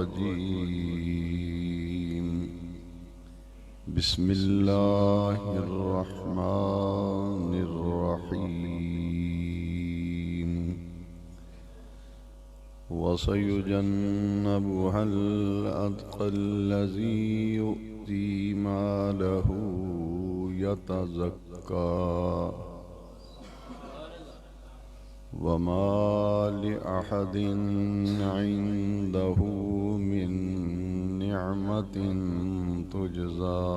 الرجيم بسم الله الرحمن الرحيم وسيجنبها الأتقى الذي يؤتي ماله يتزكى وما لأحد عنده من نعمة تجزى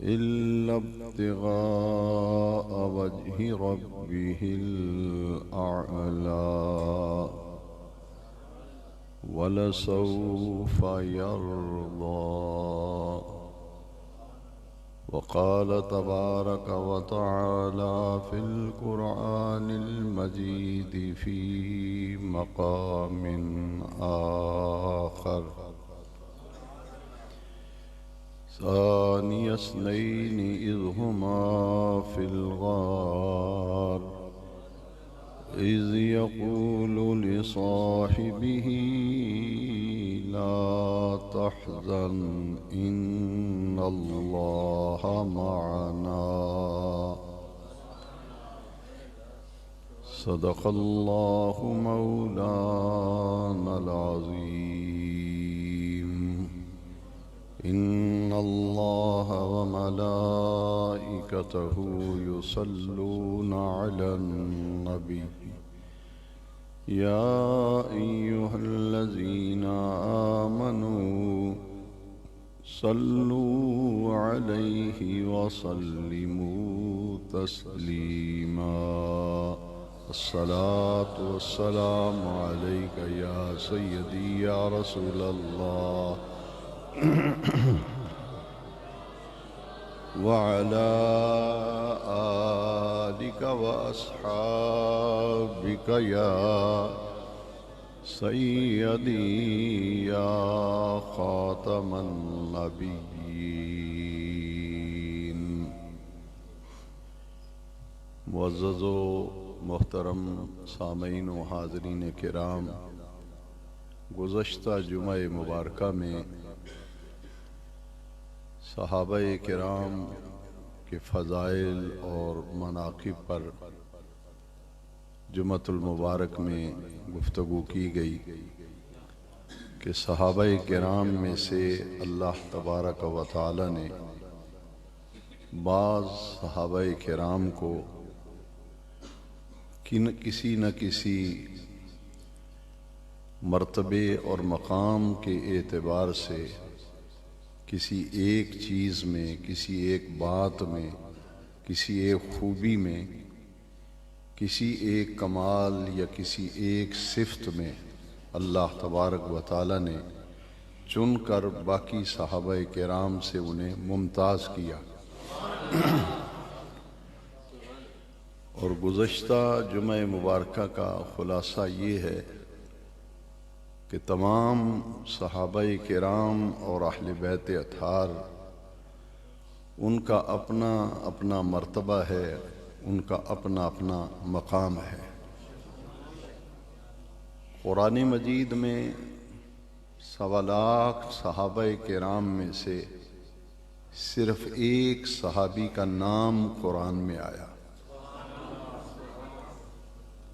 إلا ابتغاء وجه ربه الأعلى ولسوف يرضى وقال تبارك وتعالى في القرآن المجيد في مقام آخر ثاني اثنين إذ هما في الغار إذ يقول لصاحبه لا تحزن إن الله معنا صدق الله مولانا العظيم إن الله وملائكته يصلون على النبي يا أيها الذين آمنوا صلوا عليه وسلموا تسليما الصلاة والسلام عليك يا سيدي يا رسول الله وعلى آلك وأصحابك يا سيدي يا خاتم النبيين معزز و محترم سامعین و حاضرین کرام، گزشتہ جمعہ مبارکہ میں صحابہ کرام کے فضائل اور مناقب پر جمعۃ المبارک میں گفتگو کی گئی کہ صحابہ کرام میں سے اللہ تبارک و تعالی نے بعض صحابہ کرام کو کسی نہ کسی مرتبے اور مقام کے اعتبار سے کسی ایک چیز میں، کسی ایک بات میں، کسی ایک خوبی میں، کسی ایک کمال یا کسی ایک صفت میں اللہ تبارک و تعالی نے چن کر باقی صحابہ کرام سے انہیں ممتاز کیا۔ اور گزشتہ جمعہ مبارکہ کا خلاصہ یہ ہے کہ تمام صحابہ کرام اور اہل بیت اطہار ان کا اپنا اپنا مرتبہ ہے، ان کا اپنا اپنا مقام ہے۔ قرآن مجید میں 1.25 لاکھ صحابہ کرام میں سے صرف ایک صحابی کا نام قرآن میں آیا،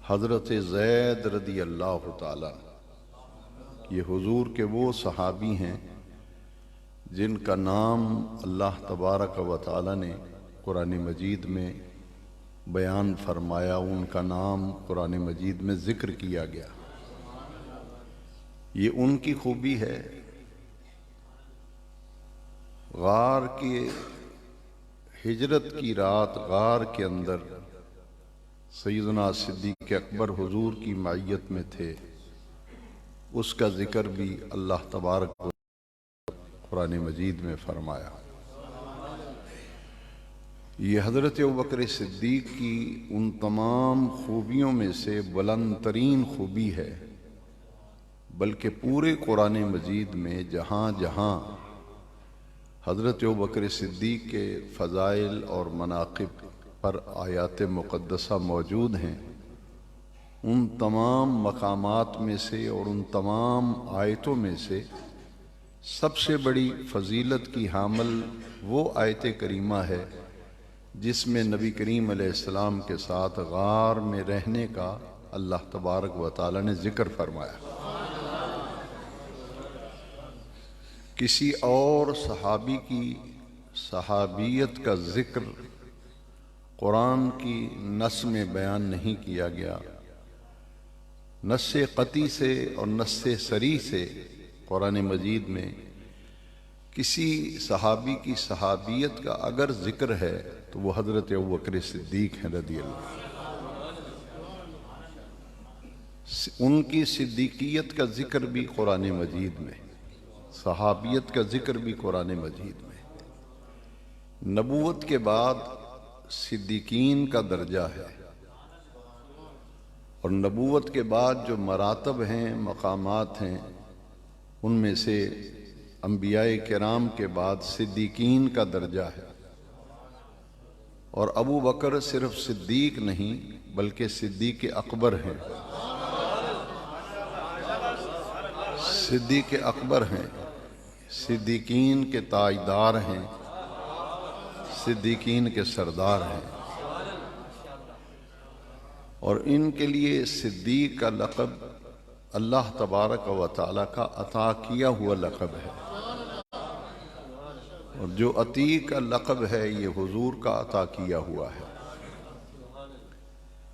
حضرت زید رضی اللہ تعالی۔ یہ حضور کے وہ صحابی ہیں جن کا نام اللہ تبارک و تعالی نے قرآن مجید میں بیان فرمایا، ان کا نام قرآن مجید میں ذکر کیا گیا۔ یہ ان کی خوبی ہے۔ غار کی ہجرت کی رات غار کے اندر سیدنا صدیق اکبر حضور کی معیت میں تھے، اس کا ذکر بھی اللہ تبارک و قرآن مجید میں فرمایا۔ یہ حضرت ابوبکر صدیق کی ان تمام خوبیوں میں سے بلند ترین خوبی ہے، بلکہ پورے قرآن مجید میں جہاں جہاں حضرت ابوبکر صدیق کے فضائل اور مناقب پر آیات مقدسہ موجود ہیں، ان تمام مقامات میں سے اور ان تمام آیتوں میں سے سب سے بڑی فضیلت کی حامل وہ آیت کریمہ ہے جس میں نبی کریم علیہ السلام کے ساتھ غار میں رہنے کا اللہ تبارک و تعالی نے ذکر فرمایا۔ کسی اور صحابی کی صحابیت کا ذکر قرآن کی نص میں بیان نہیں کیا گیا۔ نص قطعی سے اور نص صریح سے قرآن مجید میں کسی صحابی کی صحابیت کا اگر ذکر ہے تو وہ حضرت ابوبکر صدیق ہیں رضی اللہ۔ ان کی صدیقیت کا ذکر بھی قرآن مجید میں، صحابیت کا ذکر بھی قرآن مجید میں۔ نبوت کے بعد صدیقین کا درجہ ہے، اور نبوت کے بعد جو مراتب ہیں، مقامات ہیں، ان میں سے انبیاء کرام کے بعد صدیقین کا درجہ ہے۔ اور ابو بکر صرف صدیق نہیں بلکہ صدیق اکبر ہیں، صدیق اکبر ہیں، صدیقین کے تاجدار ہیں، صدیقین کے سردار ہیں، اور ان کے لیے صدیق کا لقب اللہ تبارک و تعالی کا عطا کیا ہوا لقب ہے، اور جو عتیق کا لقب ہے یہ حضور کا عطا کیا ہوا ہے۔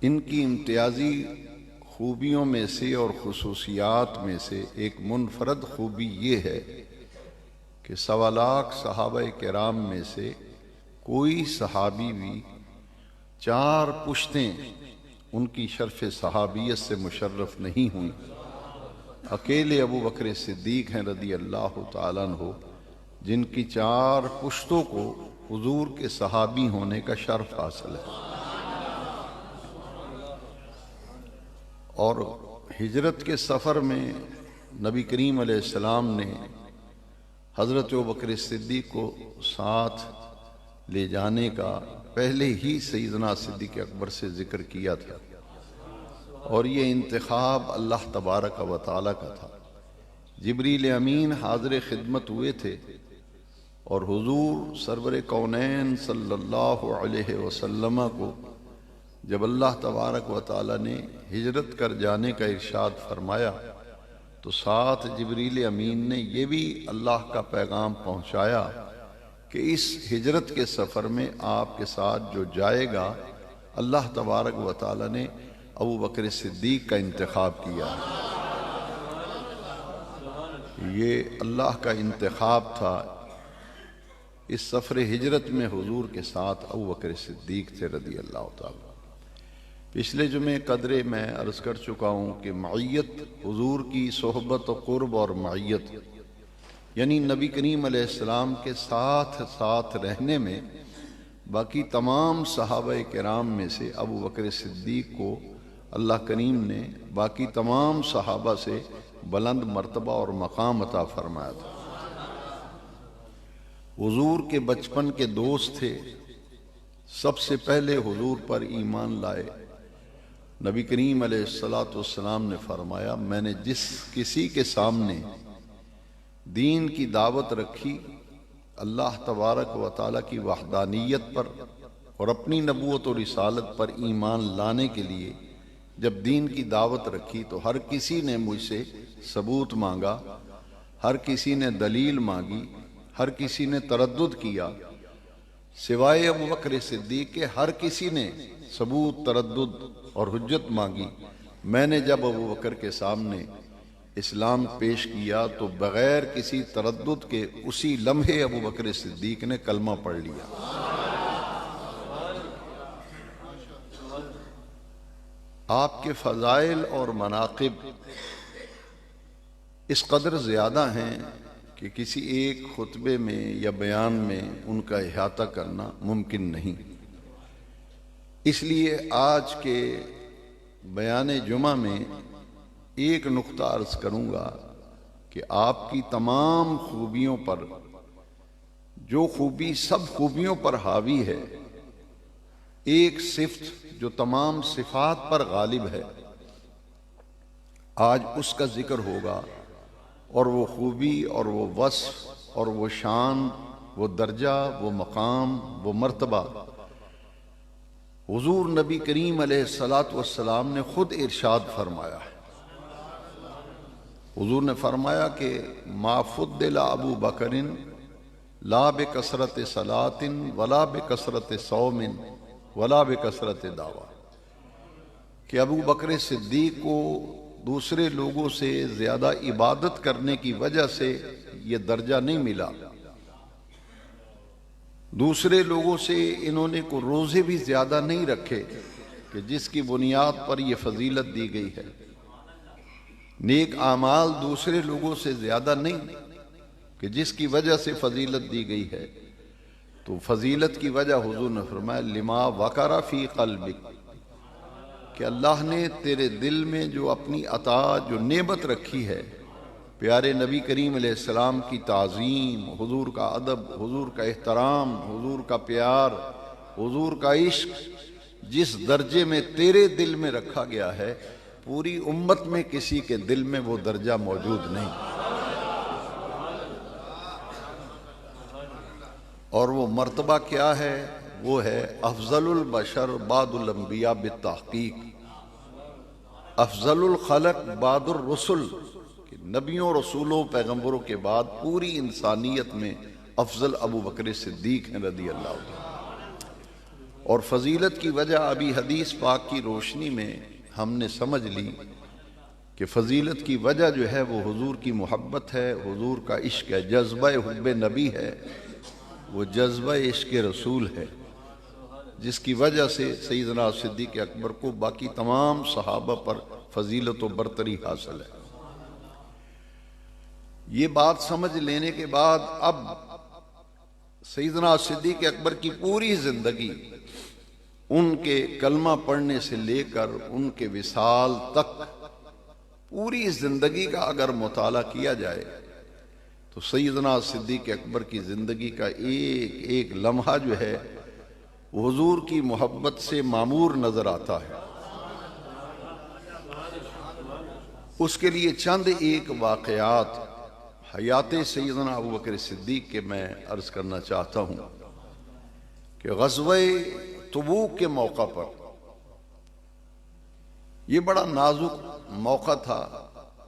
ان کی امتیازی خوبیوں میں سے اور خصوصیات میں سے ایک منفرد خوبی یہ ہے کہ 1.25 لاکھ صحابہ کرام میں سے کوئی صحابی بھی 4 پشتیں ان کی شرف صحابیت سے مشرف نہیں ہوئی۔ اکیلے ابو بکر صدیق ہیں رضی اللہ تعالیٰ عنہ جن کی 4 پشتوں کو حضور کے صحابی ہونے کا شرف حاصل ہے۔ اور ہجرت کے سفر میں نبی کریم علیہ السلام نے حضرت ابوبکر صدیق کو ساتھ لے جانے کا پہلے ہی سیدنا صدیق اکبر سے ذکر کیا تھا، اور یہ انتخاب اللہ تبارک و تعالی کا تھا۔ جبریل امین حاضر خدمت ہوئے تھے، اور حضور سرور کونین صلی اللہ علیہ وسلم کو جب اللہ تبارک و تعالی نے ہجرت کر جانے کا ارشاد فرمایا تو ساتھ جبریل امین نے یہ بھی اللہ کا پیغام پہنچایا کہ اس ہجرت کے سفر میں آپ کے ساتھ جو جائے گا اللہ تبارک و تعالی نے ابو بکر صدیق کا انتخاب کیا۔ یہ اللہ کا انتخاب تھا۔ اس سفر ہجرت میں حضور کے ساتھ ابو بکر صدیق تھے رضی اللہ تعالی۔ پچھلے جمعے قدرے میں عرض کر چکا ہوں کہ معیت حضور کی صحبت و قرب اور معیت یعنی نبی کریم علیہ السلام کے ساتھ ساتھ رہنے میں باقی تمام صحابہ کرام میں سے ابو بکر صدیق کو اللہ کریم نے باقی تمام صحابہ سے بلند مرتبہ اور مقام عطا فرمایا تھا۔ حضور کے بچپن کے دوست تھے، سب سے پہلے حضور پر ایمان لائے۔ نبی کریم علیہ السلام نے فرمایا، میں نے جس کسی کے سامنے دین کی دعوت رکھی اللہ تبارک و تعالیٰ کی وحدانیت پر اور اپنی نبوت و رسالت پر ایمان لانے کے لیے جب دین کی دعوت رکھی تو ہر کسی نے مجھ سے ثبوت مانگا، ہر کسی نے دلیل مانگی، ہر کسی نے تردد کیا، سوائے ابو بکر صدیق کے ہر کسی نے ثبوت، تردد اور حجت مانگی۔ میں نے جب ابو بکر کے سامنے اسلام پیش کیا تو بغیر کسی تردد کے اسی لمحے ابو بکر صدیق نے کلمہ پڑھ لیا۔ آپ کے فضائل اور مناقب اس قدر زیادہ ہیں کہ کسی ایک خطبے میں یا بیان میں ان کا احاطہ کرنا ممکن نہیں۔ اس لیے آج کے بیان جمعہ میں ایک نقطہ عرض کروں گا کہ آپ کی تمام خوبیوں پر جو خوبی سب خوبیوں پر حاوی ہے، ایک صفت جو تمام صفات پر غالب ہے آج اس کا ذکر ہوگا، اور وہ خوبی اور وہ وصف اور وہ شان، وہ درجہ، وہ مقام، وہ مرتبہ حضور نبی کریم علیہ الصلاۃ والسلام نے خود ارشاد فرمایا ہے۔ حضور نے فرمایا کہ ما فضل ابو بکر لا بکثرت صلاۃ ولا بکثرت صوم ولا بکثرت دعویٰ، کہ ابو بکر صدیق کو دوسرے لوگوں سے زیادہ عبادت کرنے کی وجہ سے یہ درجہ نہیں ملا، دوسرے لوگوں سے انہوں نے کو روزے بھی زیادہ نہیں رکھے کہ جس کی بنیاد پر یہ فضیلت دی گئی ہے، نیک اعمال دوسرے لوگوں سے زیادہ نہیں کہ جس کی وجہ سے فضیلت دی گئی ہے۔ تو فضیلت کی وجہ حضور نے فرمایا لما وقر فی قلبک، کہ اللہ نے تیرے دل میں جو اپنی عطا، جو نعمت رکھی ہے، پیارے نبی کریم علیہ السلام کی تعظیم، حضور کا ادب، حضور کا احترام، حضور کا پیار، حضور کا عشق جس درجے میں تیرے دل میں رکھا گیا ہے، پوری امت میں کسی کے دل میں وہ درجہ موجود نہیں، اور وہ مرتبہ کیا ہے؟ وہ ہے افضل البشر بعد الانبیاء بالتحقیق، افضل الخلق بعد الرسل، کہ نبیوں، رسولوں، پیغمبروں کے بعد پوری انسانیت میں افضل ابو بکر صدیق ہیں رضی اللہ عنہ۔ اور فضیلت کی وجہ ابھی حدیث پاک کی روشنی میں ہم نے سمجھ لی کہ فضیلت کی وجہ جو ہے وہ حضور کی محبت ہے، حضور کا عشق ہے، جذبہ حب نبی ہے، وہ جذبہ عشق رسول ہے، جس کی وجہ سے سیدنا صدیق اکبر کو باقی تمام صحابہ پر فضیلت و برتری حاصل ہے۔ یہ بات سمجھ لینے کے بعد اب سیدنا صدیق اکبر کی پوری زندگی، ان کے کلمہ پڑھنے سے لے کر ان کے وصال تک، پوری زندگی کا اگر مطالعہ کیا جائے تو سیدنا صدیق اکبر کی زندگی کا ایک ایک لمحہ جو ہے حضور کی محبت سے معمور نظر آتا ہے۔ اس کے لیے چند ایک واقعات حیات سیدنا ابو بکر صدیق کے میں عرض کرنا چاہتا ہوں کہ غزوہ تبوک کے موقع پر، یہ بڑا نازک موقع تھا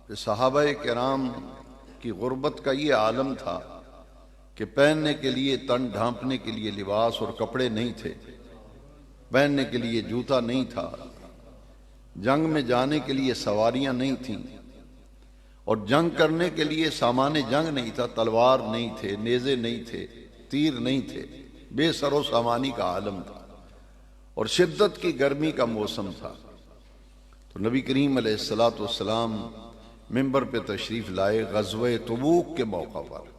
کہ صحابہ کرام کی غربت کا یہ عالم تھا کہ پہننے کے لیے، تن ڈھانپنے کے لیے لباس اور کپڑے نہیں تھے، پہننے کے لیے جوتا نہیں تھا، جنگ میں جانے کے لیے سواریاں نہیں تھیں، اور جنگ کرنے کے لیے سامان جنگ نہیں تھا، تلوار نہیں تھے، نیزے نہیں تھے، تیر نہیں تھے، بے سر و سامانی کا عالم تھا، اور شدت کی گرمی کا موسم تھا۔ تو نبی کریم علیہ السلام منبر پہ تشریف لائے غزوہ تبوک کے موقع پر،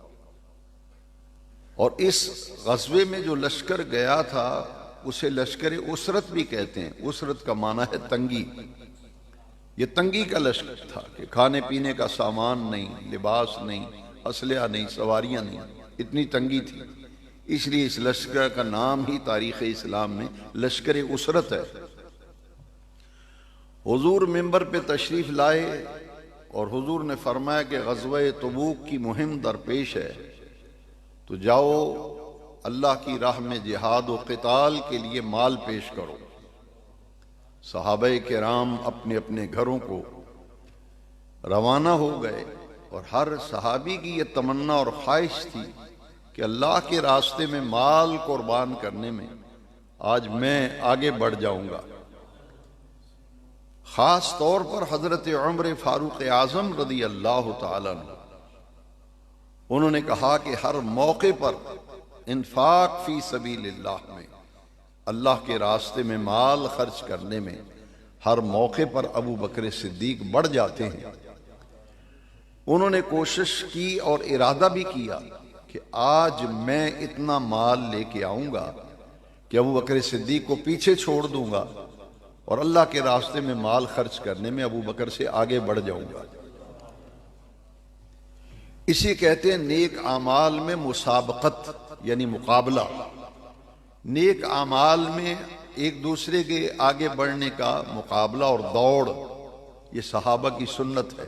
اور اس غزوے میں جو لشکر گیا تھا اسے لشکر اسرت بھی کہتے ہیں۔ اسرت کا معنی ہے تنگی، یہ تنگی کا لشکر تھا کہ کھانے پینے کا سامان نہیں، لباس نہیں، اسلحہ نہیں، سواریاں نہیں، اتنی تنگی تھی، اس لیے اس لشکر کا نام ہی تاریخ اسلام میں لشکر اسرت ہے۔ حضور منبر پہ تشریف لائے اور حضور نے فرمایا کہ غزوہ تبوک کی مہم درپیش ہے، تو جاؤ اللہ کی راہ میں جہاد و قتال کے لیے مال پیش کرو۔ صحابہ کرام اپنے اپنے گھروں کو روانہ ہو گئے، اور ہر صحابی کی یہ تمنا اور خواہش تھی کہ اللہ کے راستے میں مال قربان کرنے میں آج میں آگے بڑھ جاؤں گا۔ خاص طور پر حضرت عمر فاروق اعظم رضی اللہ تعالیٰ عنہ، انہوں نے کہا کہ ہر موقع پر انفاق فی سبیل اللہ میں، اللہ کے راستے میں مال خرچ کرنے میں ہر موقع پر ابو بکر صدیق بڑھ جاتے ہیں۔ انہوں نے کوشش کی اور ارادہ بھی کیا کہ آج میں اتنا مال لے کے آؤں گا کہ ابو بکر صدیق کو پیچھے چھوڑ دوں گا، اور اللہ کے راستے میں مال خرچ کرنے میں ابو بکر سے آگے بڑھ جاؤں گا۔ اسی کہتے ہیں نیک اعمال میں مسابقت، یعنی مقابلہ، نیک اعمال میں ایک دوسرے کے آگے بڑھنے کا مقابلہ اور دوڑ، یہ صحابہ کی سنت ہے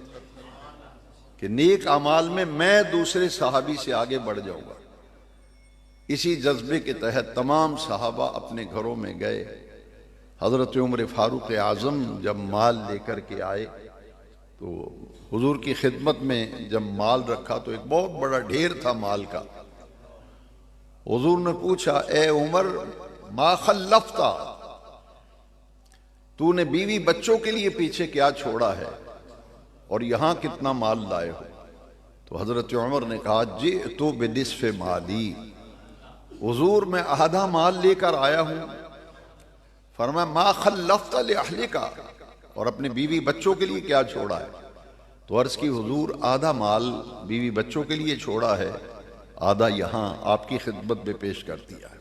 کہ نیک اعمال میں میں دوسرے صحابی سے آگے بڑھ جاؤں گا۔ اسی جذبے کے تحت تمام صحابہ اپنے گھروں میں گئے۔ حضرت عمر فاروق اعظم جب مال لے کر کے آئے تو حضور کی خدمت میں جب مال رکھا تو ایک بہت بڑا ڈھیر تھا مال کا۔ حضور نے پوچھا، اے عمر ما خلفتا، تو نے بیوی بچوں کے لیے پیچھے کیا چھوڑا ہے اور یہاں کتنا مال لائے ہو؟ تو حضرت عمر نے کہا، جئت بنصف مالی، حضور میں آدھا مال لے کر آیا ہوں۔ فرمایا ما خلفت لأہلک، اور اپنے بیوی بچوں کے لیے کیا چھوڑا ہے؟ تو عرض کی، حضور آدھا مال بیوی بچوں کے لیے چھوڑا ہے، آدھا یہاں آپ کی خدمت میں پیش کر دیا ہے۔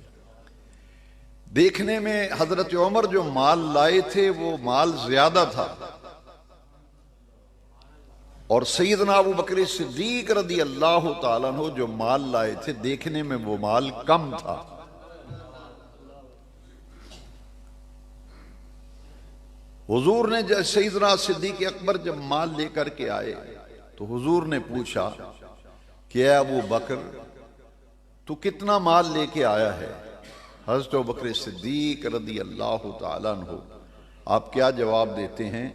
دیکھنے میں حضرت عمر جو مال لائے تھے وہ مال زیادہ تھا، اور سیدنا ابو بکر صدیق رضی اللہ تعالیٰ عنہ جو مال لائے تھے دیکھنے میں وہ مال کم تھا۔ حضور نے جب سیدنا صدیق اکبر جب مال لے کر کے آئے تو حضور نے پوچھا کہ اے ابو بکر تو کتنا مال لے کے آیا ہے؟ حضرت ابو بکر صدیق رضی اللہ تعالیٰ عنہ آپ کیا جواب دیتے ہیں؟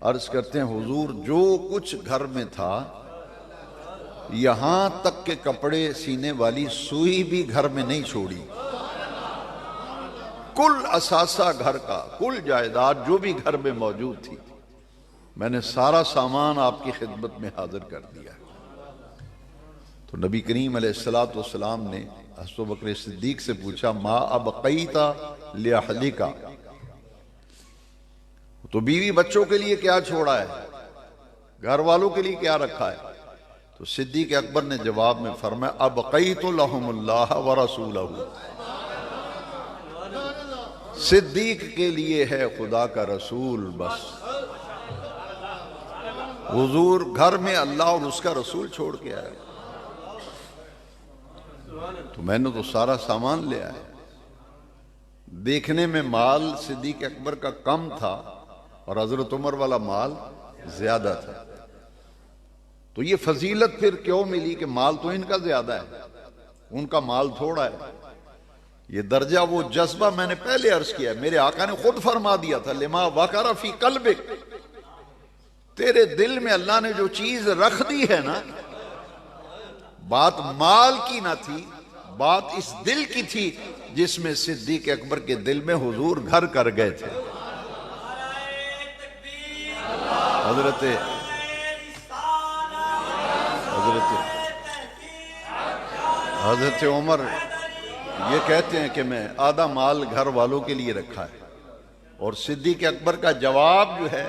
عرض کرتے ہیں، حضور جو کچھ گھر میں تھا یہاں تک کہ کپڑے سینے والی سوئی بھی گھر میں نہیں چھوڑی، کل اثاثہ گھر کا، کل جائیداد جو بھی گھر میں موجود تھی، میں نے سارا سامان آپ کی خدمت میں حاضر کر دیا۔ تو نبی کریم علیہ السلام نے حضرت بکر صدیق سے پوچھا، ما ابقیت لأہلک، تو بیوی بچوں کے لیے کیا چھوڑا ہے، گھر والوں کے لیے کیا رکھا ہے؟ تو صدیق اکبر نے جواب میں فرمایا، ابقیت لہم اللہ ورسولہ، صدیق کے لیے ہے خدا کا رسول بس۔ حضور گھر میں اللہ اور اس کا رسول چھوڑ کے آئے، تو میں نے تو سارا سامان لے آیا۔ دیکھنے میں مال صدیق اکبر کا کم تھا اور حضرت عمر والا مال زیادہ تھا، تو یہ فضیلت پھر کیوں ملی کہ مال تو ان کا زیادہ ہے، ان کا مال تھوڑا ہے؟ یہ درجہ وہ جذبہ میں نے پہلے عرض کیا ہے، میرے آقا نے خود فرما دیا تھا، لما وقر فی قلبک، تیرے دل میں اللہ نے جو چیز رکھ دی ہے نا، بات مال کی نہ تھی، بات اس دل کی تھی جس میں صدیق اکبر کے دل میں حضور گھر کر گئے تھے۔ حضرت عمر یہ کہتے ہیں کہ میں آدھا مال گھر والوں کے لیے رکھا ہے، اور صدیق اکبر کا جواب جو ہے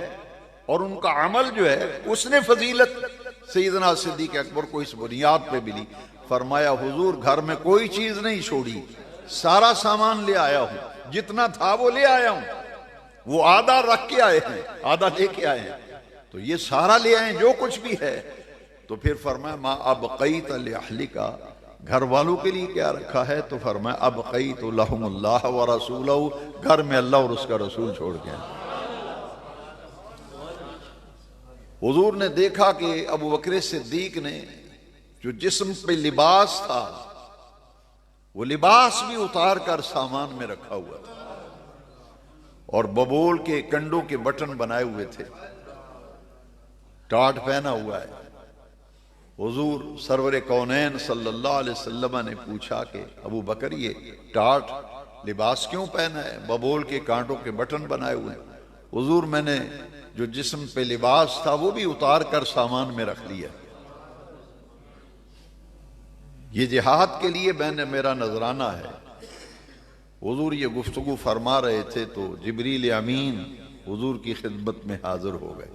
اور ان کا عمل جو ہے اس نے فضیلت سیدنا صدیق اکبر کو اس بنیاد پہ ملی۔ فرمایا حضور گھر میں کوئی چیز نہیں چھوڑی، سارا سامان لے آیا ہوں، جتنا تھا وہ لے آیا ہوں، وہ آدھا رکھ کے آئے ہیں، آدھا لے کے آئے ہیں، تو یہ سارا لے آئے جو کچھ بھی ہے۔ تو پھر فرمایا ما ابقیت لأہلک، گھر والوں کے لیے کیا رکھا ہے؟ تو فرمایا ابقیت لہم اللہ ورسولہ، گھر میں اللہ اور اس کا رسول چھوڑ کے آئے۔ حضور نے دیکھا کہ ابو بکر صدیق نے جو جسم پہ لباس تھا وہ لباس بھی اتار کر سامان میں رکھا ہوا تھا، اور ببول کے کنڈوں کے بٹن بنائے ہوئے تھے، ٹاٹ پہنا ہوا ہے۔ حضور سرور کونین صلی اللہ علیہ وسلم نے پوچھا کہ ابو بکر یہ ٹاٹ لباس کیوں پہنا ہے، ببول کے کانٹوں کے بٹن بنائے ہوئے ہیں؟ حضور میں نے جو جسم پہ لباس تھا وہ بھی اتار کر سامان میں رکھ لیا، یہ جہاد کے لیے میرا نذرانہ ہے۔ حضور یہ گفتگو فرما رہے تھے تو جبریل امین حضور کی خدمت میں حاضر ہو گئے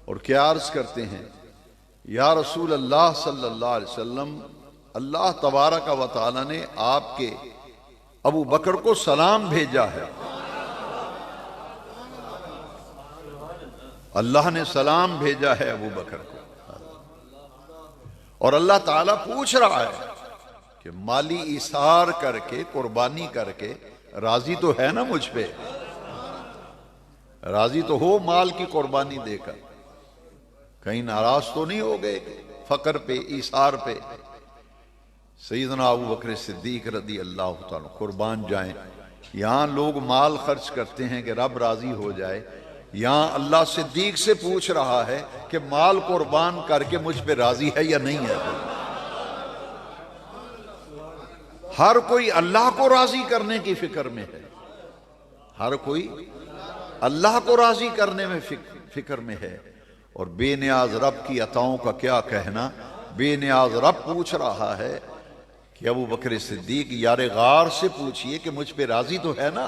اور کیا عرض کرتے ہیں، یا رسول اللہ صلی اللہ علیہ وسلم، اللہ تبارک و تعالی نے آپ کے ابو بکر کو سلام بھیجا ہے، اللہ نے سلام بھیجا ہے ابو بکر کو، اور اللہ تعالیٰ پوچھ رہا ہے کہ مالی ایثار کر کے، قربانی کر کے راضی تو ہے نا مجھ پہ؟ راضی تو ہو مال کی قربانی دے کر، کہیں ناراض تو نہیں ہو گئے فقر پہ، ایثار پہ۔ سیدنا ابو بکر صدیق رضی اللہ تعالیٰ قربان جائیں۔ یہاں لوگ مال خرچ کرتے ہیں کہ رب راضی ہو جائے، یہاں اللہ صدیق سے پوچھ رہا ہے کہ مال قربان کر کے مجھ پہ راضی ہے یا نہیں ہے۔ ہر کوئی اللہ کو راضی کرنے کی فکر میں ہے، ہر کوئی اللہ کو راضی کرنے میں فکر میں ہے، اور بے نیاز رب کی عطاؤں کا کیا کہنا۔ بے نیاز رب پوچھ رہا ہے کہ ابو بکر صدیق یار غار سے پوچھئے کہ مجھ پہ راضی تو ہے نا۔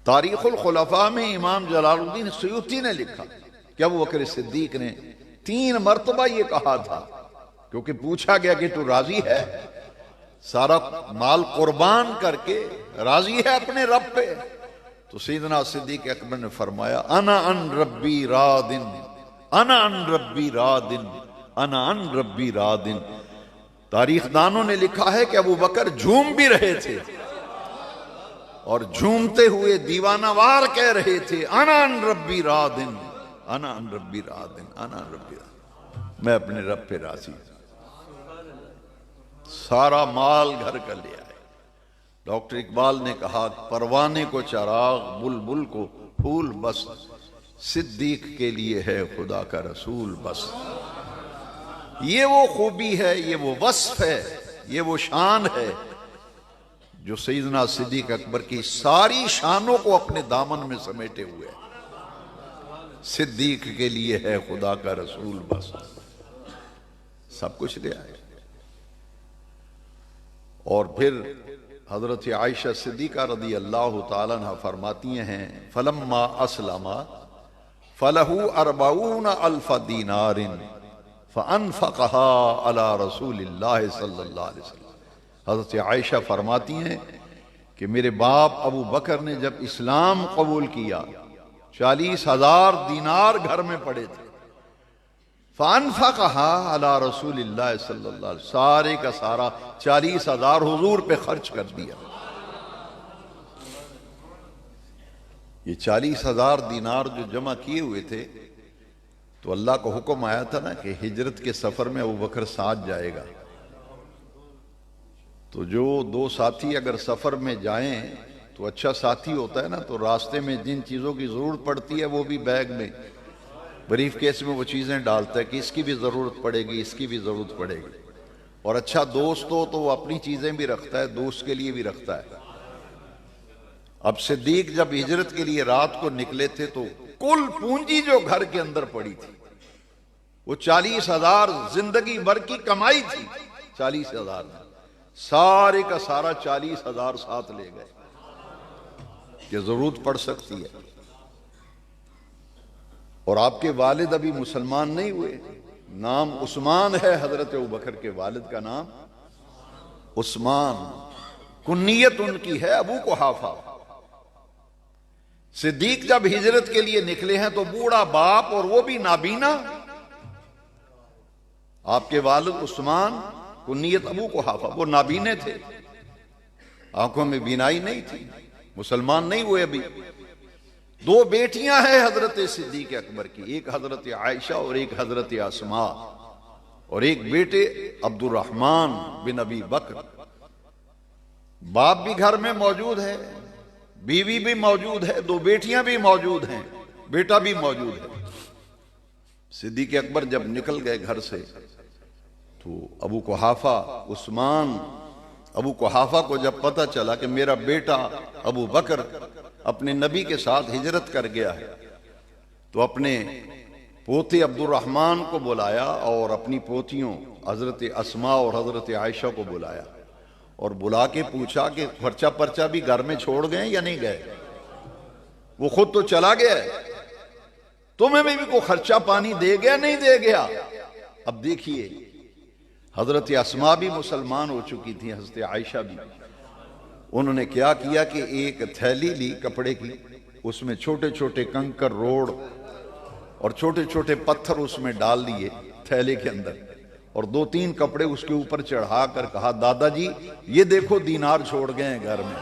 تاریخ الخلفاء میں امام جلال الدین سیوطی نے لکھا کہ ابو بکر صدیق نے 3 مرتبہ یہ کہا تھا، کیونکہ پوچھا گیا کہ تو راضی ہے، سارا مال قربان کر کے راضی ہے اپنے رب پہ؟ تو سیدنا صدیق اکبر نے فرمایا انا ان ربی رادن، انا ان ربی رادن، انا ان ربی رادن۔ تاریخ دانوں نے لکھا ہے کہ ابو بکر جھوم بھی رہے تھے اور جھومتے ہوئے دیوانہ وار کہہ رہے تھے انا ان ربی رادن، انا ان ربی رادن، انا ان ربی رادن، میں اپنے رب پہ راضی ہوں۔ سارا مال گھر کا لے آئے۔ ڈاکٹر اقبال نے کہا پروانے کو چراغ، بلبل کو پھول بس، صدیق کے لیے ہے خدا کا رسول بس۔ یہ وہ خوبی ہے، یہ وہ وصف ہے، یہ وہ شان ہے جو سیدنا صدیق اکبر کی ساری شانوں کو اپنے دامن میں سمیٹے ہوئے ہے۔ صدیق کے لیے ہے خدا کا رسول بس، سب کچھ لے آئے۔ اور پھر حضرت عائشہ صدیقہ رضی اللہ تعالیٰ عنہ فرماتی ہیں فلما اسلم فلہ 40,000 دینار فانفقها علی رسول اللہ صلی اللہ علیہ وسلم۔ حضرت عائشہ فرماتی ہیں کہ میرے باپ ابو بکر نے جب اسلام قبول کیا 40,000 دینار گھر میں پڑے تھے، فانفقها علی رسول اللہ صلی اللہ علیہ وسلم، سارے کا سارا 40,000 حضور پہ خرچ کر دیا۔ یہ 40,000 دینار جو جمع کیے ہوئے تھے تو اللہ کا حکم آیا تھا نا کہ ہجرت کے سفر میں ابو بکر ساتھ جائے گا، تو جو 2 ساتھی اگر سفر میں جائیں تو اچھا ساتھی ہوتا ہے نا، تو راستے میں جن چیزوں کی ضرورت پڑتی ہے وہ بھی بیگ میں بریف کیس میں وہ چیزیں ڈالتا ہے کہ اس کی بھی ضرورت پڑے گی، اس کی بھی ضرورت پڑے گی۔ اور اچھا دوست ہو تو وہ اپنی چیزیں بھی رکھتا ہے، دوست کے لیے بھی رکھتا ہے۔ اب صدیق جب ہجرت کے لیے رات کو نکلے تھے تو کل پونجی جو گھر کے اندر پڑی تھی وہ 40,000 زندگی بھر کی کمائی تھی، 40,000 سارے کا سارا 40,000 ساتھ لے گئے کہ ضرورت پڑ سکتی ہے۔ اور آپ کے والد ابھی مسلمان نہیں ہوئے، نام عثمان ہے، حضرت ابوبکر کے والد کا نام عثمان، کنیت ان کی ہے ابو قحافہ۔ صدیق جب ہجرت کے لیے نکلے ہیں تو بوڑھا باپ اور وہ بھی نابینا، آپ کے والد عثمان کنیت ابو قحافہ، وہ نابینے تھے، آنکھوں میں بینائی نہیں تھی، مسلمان نہیں ہوئے ابھی۔ 2 بیٹیاں ہیں حضرت صدیق اکبر کی، ایک حضرت عائشہ اور ایک حضرت اسماء، اور ایک بیٹے عبد الرحمن بن ابی بکر۔ باپ بھی گھر میں موجود ہے، بیوی بھی موجود ہے، 2 بیٹیاں بھی موجود ہیں، بیٹا بھی موجود ہے۔ صدیق اکبر جب نکل گئے گھر سے تو ابو قحافہ عثمان، ابو قحافہ کو جب پتہ چلا کہ میرا بیٹا ابو بکر اپنے نبی کے ساتھ ہجرت کر گیا ہے، تو اپنے پوتے عبد الرحمن کو بلایا اور اپنی پوتیوں حضرت اسماء اور حضرت عائشہ کو بلایا، اور بلا کے پوچھا کہ خرچہ پرچہ بھی گھر میں چھوڑ گئے یا نہیں گئے؟ وہ خود تو چلا گیا ہے، تمہیں بھی کوئی خرچہ پانی دے گیا نہیں دے گیا؟ اب دیکھیے حضرت اسماء بھی مسلمان ہو چکی تھی، حضرت عائشہ بھی۔ انہوں نے کیا کیا کہ ایک تھیلی لی کپڑے کی، اس میں چھوٹے چھوٹے کنکر روڑ اور چھوٹے چھوٹے پتھر اس میں ڈال دیے تھیلے کے اندر، اور 2-3 کپڑے اس کے اوپر چڑھا کر کہا دادا جی یہ دیکھو دینار چھوڑ گئے ہیں گھر میں۔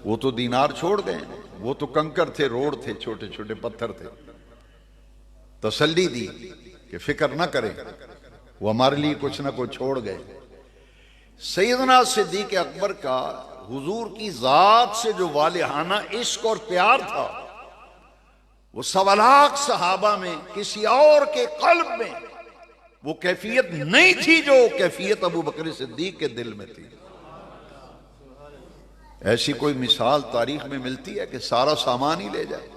وہ تو دینار چھوڑ گئے، وہ تو کنکر تھے، روڑ تھے، چھوٹے چھوٹے پتھر تھے۔ تسلی دی کہ فکر نہ کریں، وہ ہمارے لیے کچھ نہ کچھ چھوڑ گئے۔ سیدنا صدیق اکبر کا حضور کی ذات سے جو والہانہ عشق اور پیار تھا، وہ 1.25 لاکھ صحابہ میں کسی اور کے قلب میں وہ کیفیت نہیں تھی جو کیفیت ابو بکر صدیق کے دل میں تھی۔ ایسی کوئی مثال تاریخ میں ملتی ہے کہ سارا سامان ہی لے جائے؟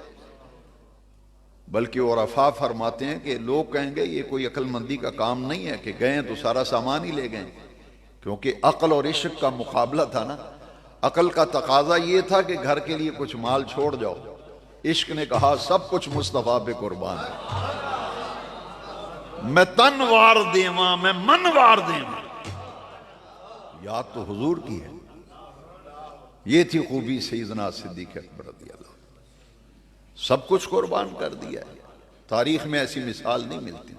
بلکہ عرفاء فرماتے ہیں کہ لوگ کہیں گے یہ کوئی عقل مندی کا کام نہیں ہے کہ گئے تو سارا سامان ہی لے گئے، کیونکہ عقل اور عشق کا مقابلہ تھا نا۔ عقل کا تقاضا یہ تھا کہ گھر کے لیے کچھ مال چھوڑ جاؤ، عشق نے کہا سب کچھ مصطفیٰ پہ قربان ہے، میں تن وار دیواں، میں من وار دیواں۔ یاد تو حضور کی ہے۔ یہ تھی خوبی سیدنا صدیق اکبر رضی اللہ عنہ، سب کچھ قربان کر دیا ہے۔ تاریخ میں ایسی مثال نہیں ملتی۔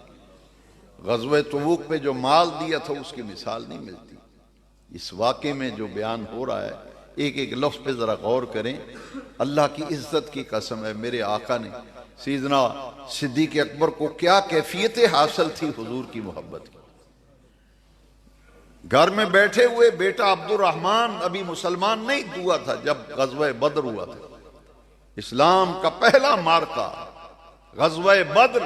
غزوہ تبوک پہ جو مال دیا تھا اس کی مثال نہیں ملتی۔ اس واقعے میں جو بیان ہو رہا ہے، ایک ایک لفظ پہ ذرا غور کریں۔ اللہ کی عزت کی قسم ہے، میرے آقا نے سیدنا صدیق اکبر کو کیا کیفیتیں حاصل تھی حضور کی محبت کی۔ گھر میں بیٹھے ہوئے بیٹا عبد الرحمن ابھی مسلمان نہیں ہوا تھا جب غزوہ بدر ہوا تھا، اسلام کا پہلا مارکہ غزوہ بدر۔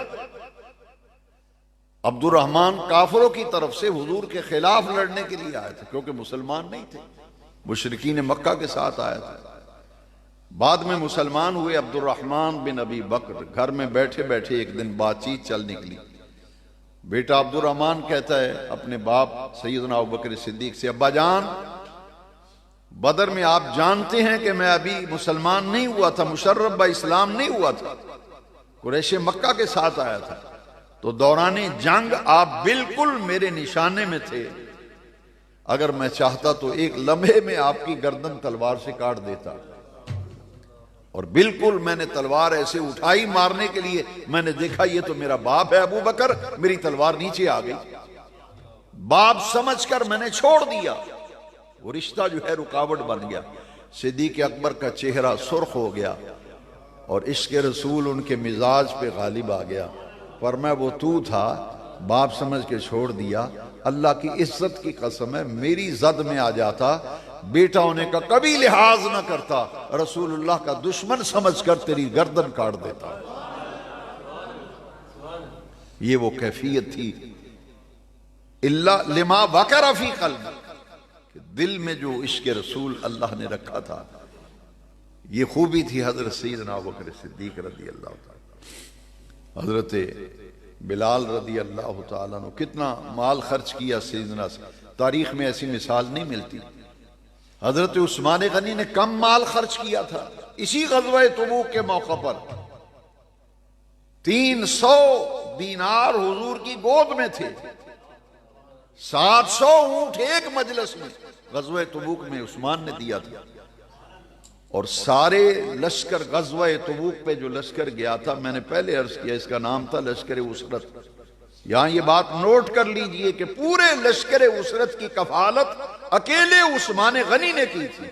عبد الرحمن کافروں کی طرف سے حضور کے خلاف لڑنے کے لیے آئے تھے، کیونکہ مسلمان نہیں تھے، مشرکین مکہ کے ساتھ آیا تھا۔ بعد میں مسلمان ہوئے عبد الرحمن بن ابی بکر۔ گھر میں بیٹھے بیٹھے ایک دن بات چیت چل نکلی۔ بیٹا عبد الرحمن کہتا ہے اپنے باپ سیدنا ابوبکر صدیق سے، ابا جان، بدر میں آپ جانتے ہیں کہ میں ابھی مسلمان نہیں ہوا تھا، مشرف با اسلام نہیں ہوا تھا، قریش مکہ کے ساتھ آیا تھا، تو دوران جنگ آپ بالکل میرے نشانے میں تھے، اگر میں چاہتا تو ایک لمحے میں آپ کی گردن تلوار سے کاٹ دیتا، اور بالکل میں نے تلوار ایسے اٹھائی مارنے کے لیے، میں نے دیکھا یہ تو میرا باپ ہے ابو بکر، میری تلوار نیچے آ گئی، باپ سمجھ کر میں نے چھوڑ دیا، وہ رشتہ جو ہے رکاوٹ بن گیا۔ صدیق اکبر کا چہرہ سرخ ہو گیا اور عشق رسول ان کے مزاج پہ غالب آ گیا، فرمایا وہ تو تھا، باپ سمجھ کے چھوڑ دیا، اللہ کی عزت کی قسم ہے میری زد میں آ جاتا، بیٹا ہونے کا کبھی لحاظ نہ کرتا، رسول اللہ کا دشمن سمجھ کر تیری گردن کاٹ دیتا۔ یہ وہ کیفیت تھی اللہ لما وقر فی قلب، کہ دل میں جو عشق رسول اللہ نے رکھا تھا، یہ خوبی تھی حضرت سیدنا ابوبکر صدیق رضی اللہ تعالیٰ۔ حضرت بلال رضی اللہ تعالیٰ نے کتنا مال خرچ کیا سیدنا سے، تاریخ میں ایسی مثال نہیں ملتی۔ حضرت عثمان غنی نے کم مال خرچ کیا تھا، اسی غزوہ تبوک کے موقع پر 300 دینار حضور کی گود میں تھے، 700 اونٹ ایک مجلس میں غزوہ تبوک میں عثمان نے دیا تھا، اور سارے لشکر غزوہ تبوک پہ جو لشکر گیا تھا، میں نے پہلے عرض کیا اس کا نام تھا لشکر اسرت۔ یہاں یہ بات نوٹ کر لیجئے کہ پورے لشکر اسرت کی کفالت اکیلے عثمان غنی نے کی تھی،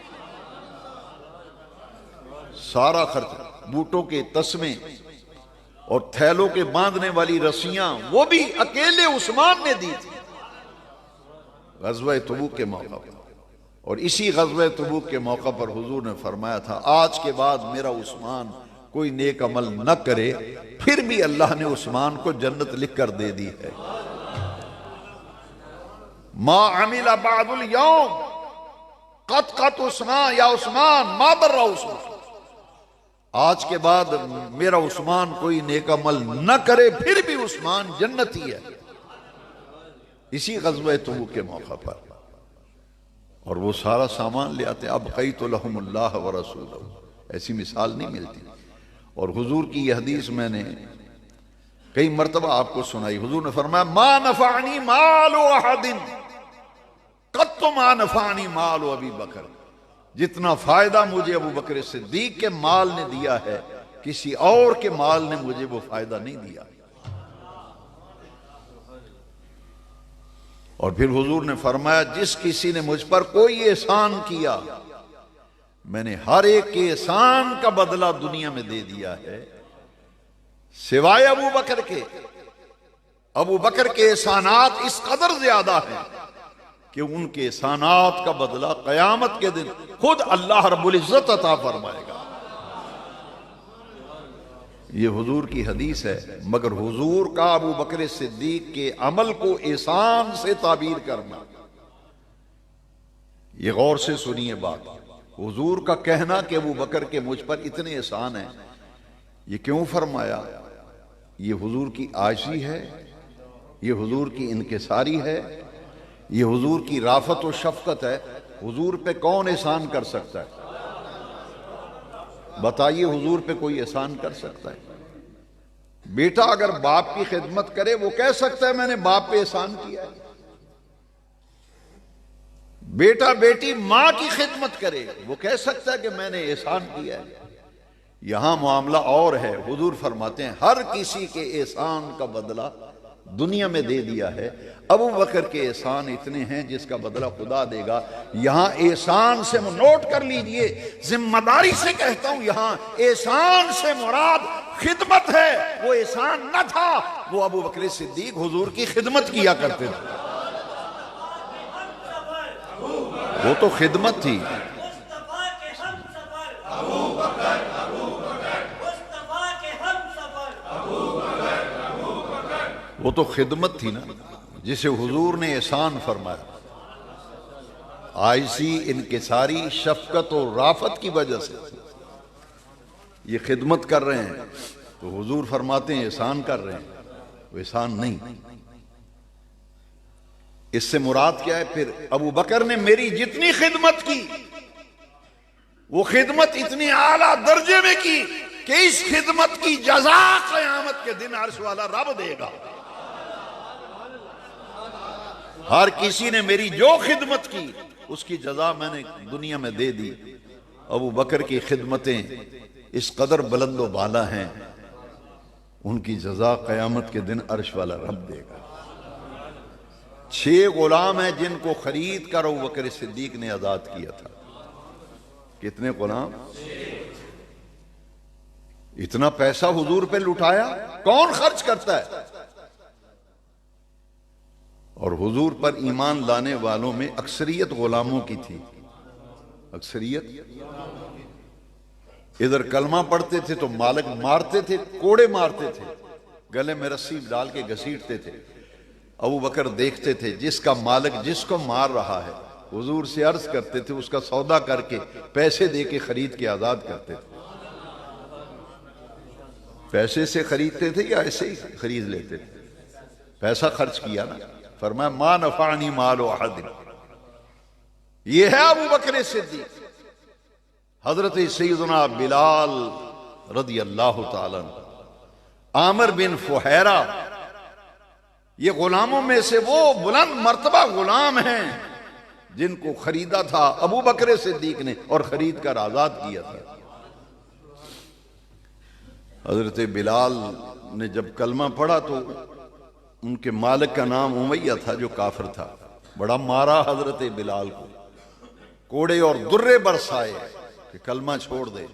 سارا خرچ، بوٹوں کے تسمے اور تھیلوں کے باندھنے والی رسیاں وہ بھی اکیلے عثمان نے دی تھی غزوہ تبوک کے موقع پر۔ اور اسی غزوہ تبوک کے موقع پر حضور نے فرمایا تھا آج کے بعد میرا عثمان کوئی نیک عمل نہ کرے، پھر بھی اللہ نے عثمان کو جنت لکھ کر دے دی ہے۔ ما عمل بعد اليوم قط عثمان یا عثمان ما بر عثمان، آج کے بعد میرا عثمان کوئی نیک عمل نہ کرے، پھر بھی عثمان جنتی ہے، اسی غزوہ تبوک کے موقع پر۔ اور وہ سارا سامان لے آتے، ابقیت لہم اللہ ورسولہ، ایسی مثال نہیں ملتی۔ اور حضور کی یہ حدیث میں نے کئی مرتبہ آپ کو سنائی، حضور نے فرمایا ما نفعنی مال احد قط ما نفعنی مال ابی بکر، جتنا فائدہ مجھے ابو بکر صدیق کے مال نے دیا ہے کسی اور کے مال نے مجھے وہ فائدہ نہیں دیا۔ اور پھر حضور نے فرمایا جس کسی نے مجھ پر کوئی احسان کیا میں نے ہر ایک کے احسان کا بدلہ دنیا میں دے دیا ہے سوائے ابو بکر کے۔ ابو بکر کے احسانات اس قدر زیادہ ہیں کہ ان کے احسانات کا بدلہ قیامت کے دن خود اللہ رب العزت عطا فرمائے گا۔ یہ حضور کی حدیث ہے، مگر حضور کا ابو بکر صدیق کے عمل کو احسان سے تعبیر کرنا، یہ غور سے سنیے بات۔ حضور کا کہنا کہ ابو بکر کے مجھ پر اتنے احسان ہیں، یہ کیوں فرمایا؟ یہ حضور کی عاجزی ہے، یہ حضور کی انکساری ہے، یہ حضور کی رافت و شفقت ہے۔ حضور پہ کون احسان کر سکتا ہے؟ بتائیے، حضور پہ کوئی احسان کر سکتا ہے؟ بیٹا اگر باپ کی خدمت کرے وہ کہہ سکتا ہے میں نے باپ پہ احسان کیا ہے۔ بیٹا بیٹی ماں کی خدمت کرے وہ کہہ سکتا ہے کہ میں نے احسان کیا ہے۔ یہاں معاملہ اور ہے، حضور فرماتے ہیں ہر کسی کے احسان کا بدلہ دنیا میں دے دیا ہے۔ ابو بکر کے احسان اتنے ہیں جس کا بدلہ خدا دے گا۔ یہاں احسان سے نوٹ کر لیجئے، ذمہ داری سے کہتا ہوں، یہاں احسان سے مراد خدمت ہے۔ وہ احسان نہ تھا، وہ ابو بکر صدیق حضور کی خدمت کیا کرتے تھے، وہ تو خدمت تھی۔ وہ تو خدمت تھی نا جسے حضور نے احسان فرمایا، عاجزی، انکساری، شفقت اور رافت کی وجہ سے یہ خدمت کر رہے ہیں، تو حضور فرماتے ہیں احسان کر رہے ہیں، وہ احسان نہیں۔ اس سے مراد کیا ہے؟ پھر ابو بکر نے میری جتنی خدمت کی وہ خدمت اتنی اعلیٰ درجے میں کی کہ اس خدمت کی جزا قیامت کے دن عرش والا رب دے گا۔ ہر کسی نے میری جو خدمت کی اس کی جزا میں نے دنیا میں دے دی۔ ابو بکر کی خدمتیں اس قدر بلند و بالا ہیں، ان کی جزا قیامت کے دن عرش والا رب دے گا۔ 6 غلام ہیں جن کو خرید کر ابو بکر صدیق نے آزاد کیا تھا۔ کتنے غلام؟ اتنا پیسہ حضور پہ لٹایا، کون خرچ کرتا ہے؟ اور حضور پر ایمان لانے والوں میں اکثریت غلاموں کی تھی، اکثریت۔ ادھر کلمہ پڑھتے تھے تو مالک مارتے تھے، کوڑے مارتے تھے، گلے میں رسی ڈال کے گھسیٹتے تھے۔ ابو بکر دیکھتے تھے جس کا مالک جس کو مار رہا ہے، حضور سے عرض کرتے تھے، اس کا سودا کر کے پیسے دے کے خرید کے آزاد کرتے تھے۔ پیسے سے خریدتے تھے یا ایسے ہی خرید لیتے تھے؟ پیسہ خرچ کیا نا، فرمایا ما نفعنی مال احد۔ یہ ہے ابو بکر صدیق۔ حضرت سیدنا بلال رضی اللہ تعالیٰ عنہ، عامر بن فہیرہ، یہ غلاموں میں سے وہ بلند مرتبہ غلام ہیں جن کو خریدا تھا ابو بکر صدیق نے اور خرید کر آزاد کیا تھا۔ حضرت بلال نے جب کلمہ پڑھا تو ان کے مالک کا نام امیہ تھا جو کافر تھا، بڑا مارا حضرت بلال کو، کوڑے اور درے برسائے کہ کلمہ چھوڑ دے۔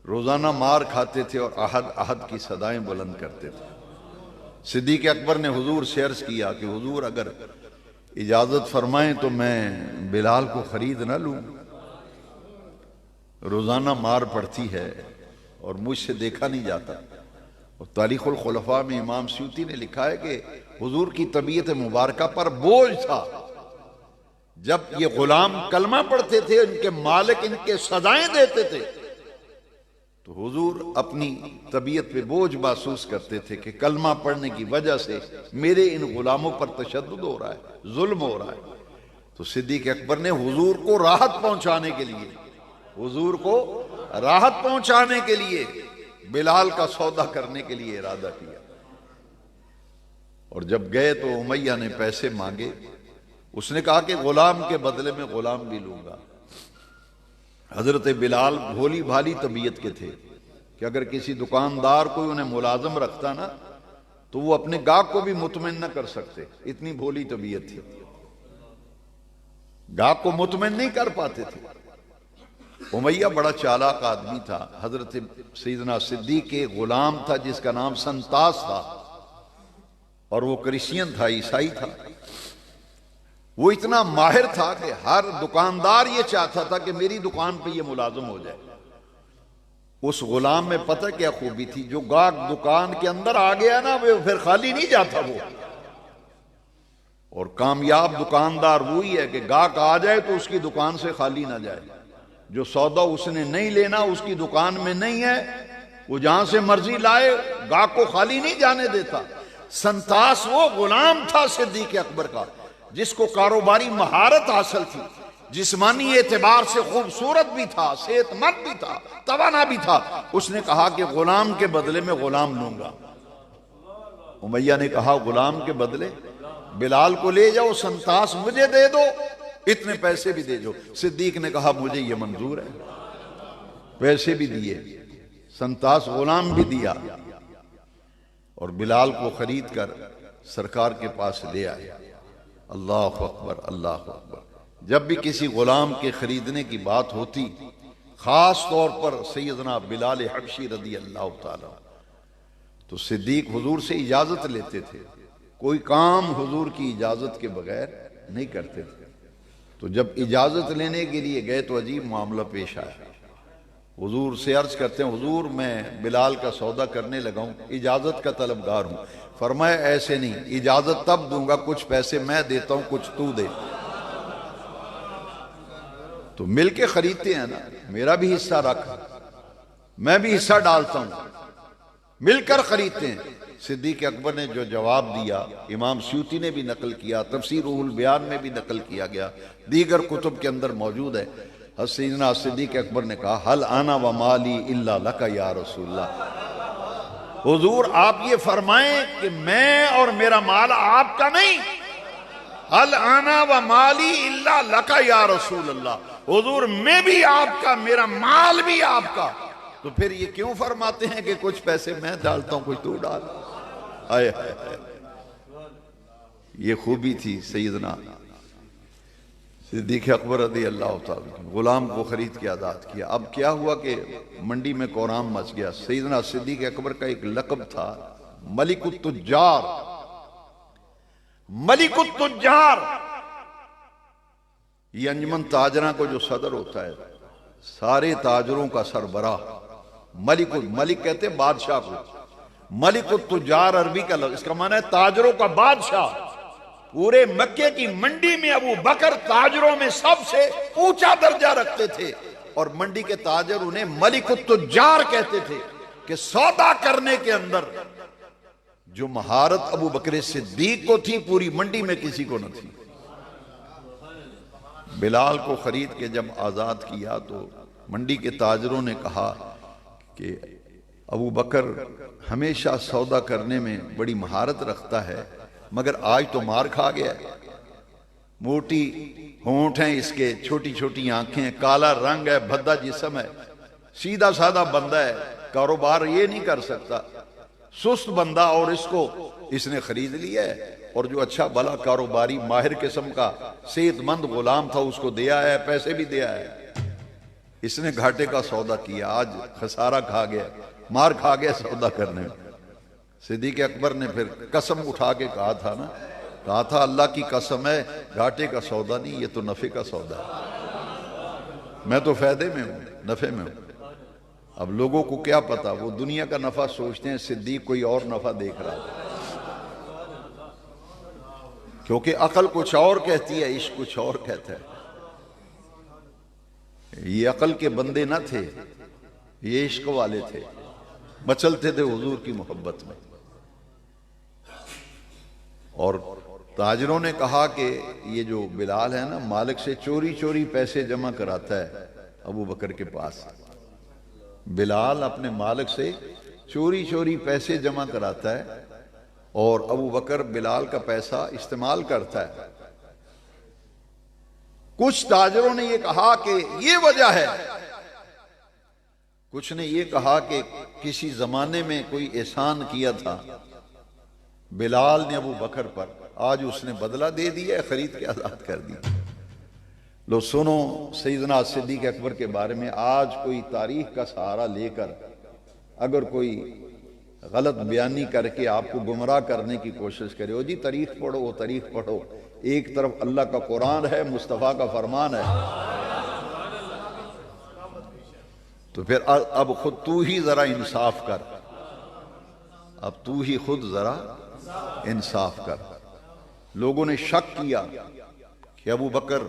روزانہ مار کھاتے تھے اور احد احد کی صدائیں بلند کرتے تھے۔ صدیق اکبر نے حضور سے عرض کیا کہ حضور اگر اجازت فرمائیں تو میں بلال کو خرید نہ لوں، روزانہ مار پڑتی ہے اور مجھ سے دیکھا نہیں جاتا۔ اور تاریخ الخلفاء میں امام سیوطی نے لکھا ہے کہ حضور کی طبیعت مبارکہ پر بوجھ تھا، جب یہ غلام کلمہ پڑھتے تھے ان کے مالک ان کے سزائیں دیتے تھے تو حضور اپنی طبیعت پہ بوجھ محسوس کرتے تھے کہ کلمہ پڑھنے کی وجہ سے میرے ان غلاموں پر تشدد ہو رہا ہے، ظلم ہو رہا ہے۔ تو صدیق اکبر نے حضور کو راحت پہنچانے کے لیے، حضور کو راحت پہنچانے کے لیے بلال کا سودا کرنے کے لیے ارادہ کیا۔ اور جب گئے تو امیہ نے پیسے مانگے، اس نے کہا کہ غلام کے بدلے میں غلام بھی لوں گا۔ حضرت بلال بھولی بھالی طبیعت کے تھے کہ اگر کسی دکاندار کوئی انہیں ملازم رکھتا نا تو وہ اپنے گاہک کو بھی مطمئن نہ کر سکتے، اتنی بھولی طبیعت تھی، گاہک کو مطمئن نہیں کر پاتے تھے۔ امیہ بڑا چالاک آدمی تھا، حضرت سیدنا صدیق کے غلام تھا جس کا نام سنتاس تھا، اور وہ کرسچین تھا، عیسائی تھا۔ وہ اتنا ماہر تھا کہ ہر دکاندار یہ چاہتا تھا کہ میری دکان پہ یہ ملازم ہو جائے۔ اس غلام میں پتہ کیا خوبی تھی، جو گاہک دکان کے اندر آ گیا نا وہ پھر خالی نہیں جاتا وہ۔ اور کامیاب دکاندار وہی ہے کہ گاہک آ جائے تو اس کی دکان سے خالی نہ جائے۔ جو سودا اس نے نہیں لینا اس کی دکان میں نہیں ہے، وہ جہاں سے مرضی لائے، گاہک کو خالی نہیں جانے دیتا۔ سنتاس وہ غلام تھا صدیق اکبر کا جس کو کاروباری مہارت حاصل تھی، جسمانی اعتبار سے خوبصورت بھی تھا، صحت مند بھی تھا، توانا بھی تھا۔ اس نے کہا کہ غلام کے بدلے میں غلام لوں گا۔ امیہ نے کہا غلام کے بدلے بلال کو لے جاؤ، سنتاس مجھے دے دو، اتنے پیسے بھی دے دو۔ صدیق نے کہا مجھے یہ منظور ہے، پیسے بھی دیے، سنتاس غلام بھی دیا، اور بلال کو خرید کر سرکار کے پاس لے آئے۔ اللہ اکبر، اللہ اکبر۔ جب بھی کسی غلام کے خریدنے کی بات ہوتی، خاص طور پر سیدنا بلال حبشی رضی اللہ تعالی، تو صدیق حضور سے اجازت لیتے تھے، کوئی کام حضور کی اجازت کے بغیر نہیں کرتے تھے۔ تو جب اجازت لینے کے لیے گئے تو عجیب معاملہ پیش آیا۔ حضور سے عرض کرتے ہیں حضور میں بلال کا سودا کرنے لگا ہوں، اجازت کا طلبگار ہوں۔ فرمایا ایسے نہیں، اجازت تب دوں گا کچھ پیسے میں دیتا ہوں کچھ تو دے۔ تو مل کے خریدتے ہیں نا، میرا بھی حصہ رکھ، میں بھی حصہ ڈالتا ہوں، مل کر خریدتے ہیں۔ صدیق اکبر نے جو جواب دیا امام سیوطی نے بھی نقل کیا، تفسیر روح البیان میں بھی نقل کیا گیا، دیگر کتب کے اندر موجود ہے۔ سیدنا صدیق اکبر نے کہا حل انا و مالی الا لک یا رسول اللہ، حضور آپ یہ فرمائیں کہ میں اور میرا مال آپ کا نہیں، حل انا و مالی الا لک یا رسول اللہ، حضور میں بھی آپ کا، میرا مال بھی آپ کا۔ تو پھر یہ کیوں فرماتے ہیں کہ کچھ پیسے میں ڈالتا ہوں کچھ تو ڈال؟ آئے یہ خوبی تھی سیدنا صدیق اکبر رضی اللہ تعالیٰ۔ غلام کو خرید کے آزاد کیا۔ اب کیا ہوا کہ منڈی میں کورام مچ گیا۔ سیدنا صدیق اکبر کا ایک لقب تھا ملک التجار، ملک التجار۔ یہ انجمن تاجراں کو جو صدر ہوتا ہے، سارے تاجروں کا سربراہ، ملک کہتے ہیں بادشاہ کو، ملک التجار عربی کا لفظ، اس کا معنی ہے تاجروں کا بادشاہ۔ پورے مکے کی منڈی میں ابو بکر تاجروں میں سب سے اونچا درجہ رکھتے تھے، اور منڈی کے تاجر انہیں ملک التجار کہتے تھے کہ سودا کرنے کے اندر جو مہارت ابو بکر صدیق کو تھی پوری منڈی میں کسی کو نہ تھی۔ بلال کو خرید کے جب آزاد کیا تو منڈی کے تاجروں نے کہا کہ ابو بکر ہمیشہ سودا کرنے میں بڑی مہارت رکھتا ہے، مگر آج تو مار کھا گیا، موٹی ہونٹ ہیں اس کے، چھوٹی چھوٹی آنکھیں، کالا رنگ ہے، بھدا جسم ہے، سیدھا سادہ بندہ ہے، کاروبار یہ نہیں کر سکتا، سست بندہ، اور اس کو اس نے خرید لیا ہے۔ اور جو اچھا بھلا کاروباری ماہر قسم کا صحت مند غلام تھا اس کو دیا ہے، پیسے بھی دیا ہے، اس نے گھاٹے کا سودا کیا، آج خسارہ کھا گیا، مار کھا گیا سودا کرنے میں۔ صدیق اکبر نے پھر قسم اٹھا کے کہا تھا نا، کہا تھا اللہ کی قسم ہے گھاٹے کا سودا نہیں، یہ تو نفع کا سودا ہے، میں تو فائدے میں ہوں، نفع میں ہوں۔ اب لوگوں کو کیا پتا، وہ دنیا کا نفع سوچتے ہیں، صدیق کوئی اور نفع دیکھ رہا ہے، کیونکہ عقل کچھ اور کہتی ہے، عشق کچھ اور کہتا ہے۔ یہ عقل کے بندے نہ تھے، یہ عشق والے تھے، مچلتے تھے حضور کی محبت میں۔ اور تاجروں نے کہا کہ یہ جو بلال ہے نا، مالک سے چوری چوری پیسے جمع کراتا ہے ابو بکر کے پاس۔ بلال اپنے مالک سے چوری چوری پیسے جمع کراتا ہے، اور ابو بکر بلال کا پیسہ استعمال کرتا ہے۔ کچھ تاجروں نے یہ کہا کہ یہ وجہ ہے، کچھ نے یہ کہا کہ کسی زمانے میں کوئی احسان کیا تھا بلال نے ابو بکر پر، آج اس نے بدلہ دے دیا، خرید کے آزاد کر دیا۔ لو سنو سیدنا صدیق اکبر کے بارے میں. آج کوئی تاریخ کا سہارا لے کر اگر کوئی غلط بیانی کر کے آپ کو گمراہ کرنے کی کوشش کرے، ہو جی تاریخ پڑھو، وہ تاریخ پڑھو. ایک طرف اللہ کا قرآن ہے، مصطفیٰ کا فرمان ہے. تو پھر اب خود تو ہی ذرا انصاف کر، اب تو ہی خود ذرا انصاف کر. لوگوں نے شک کیا کہ ابو بکر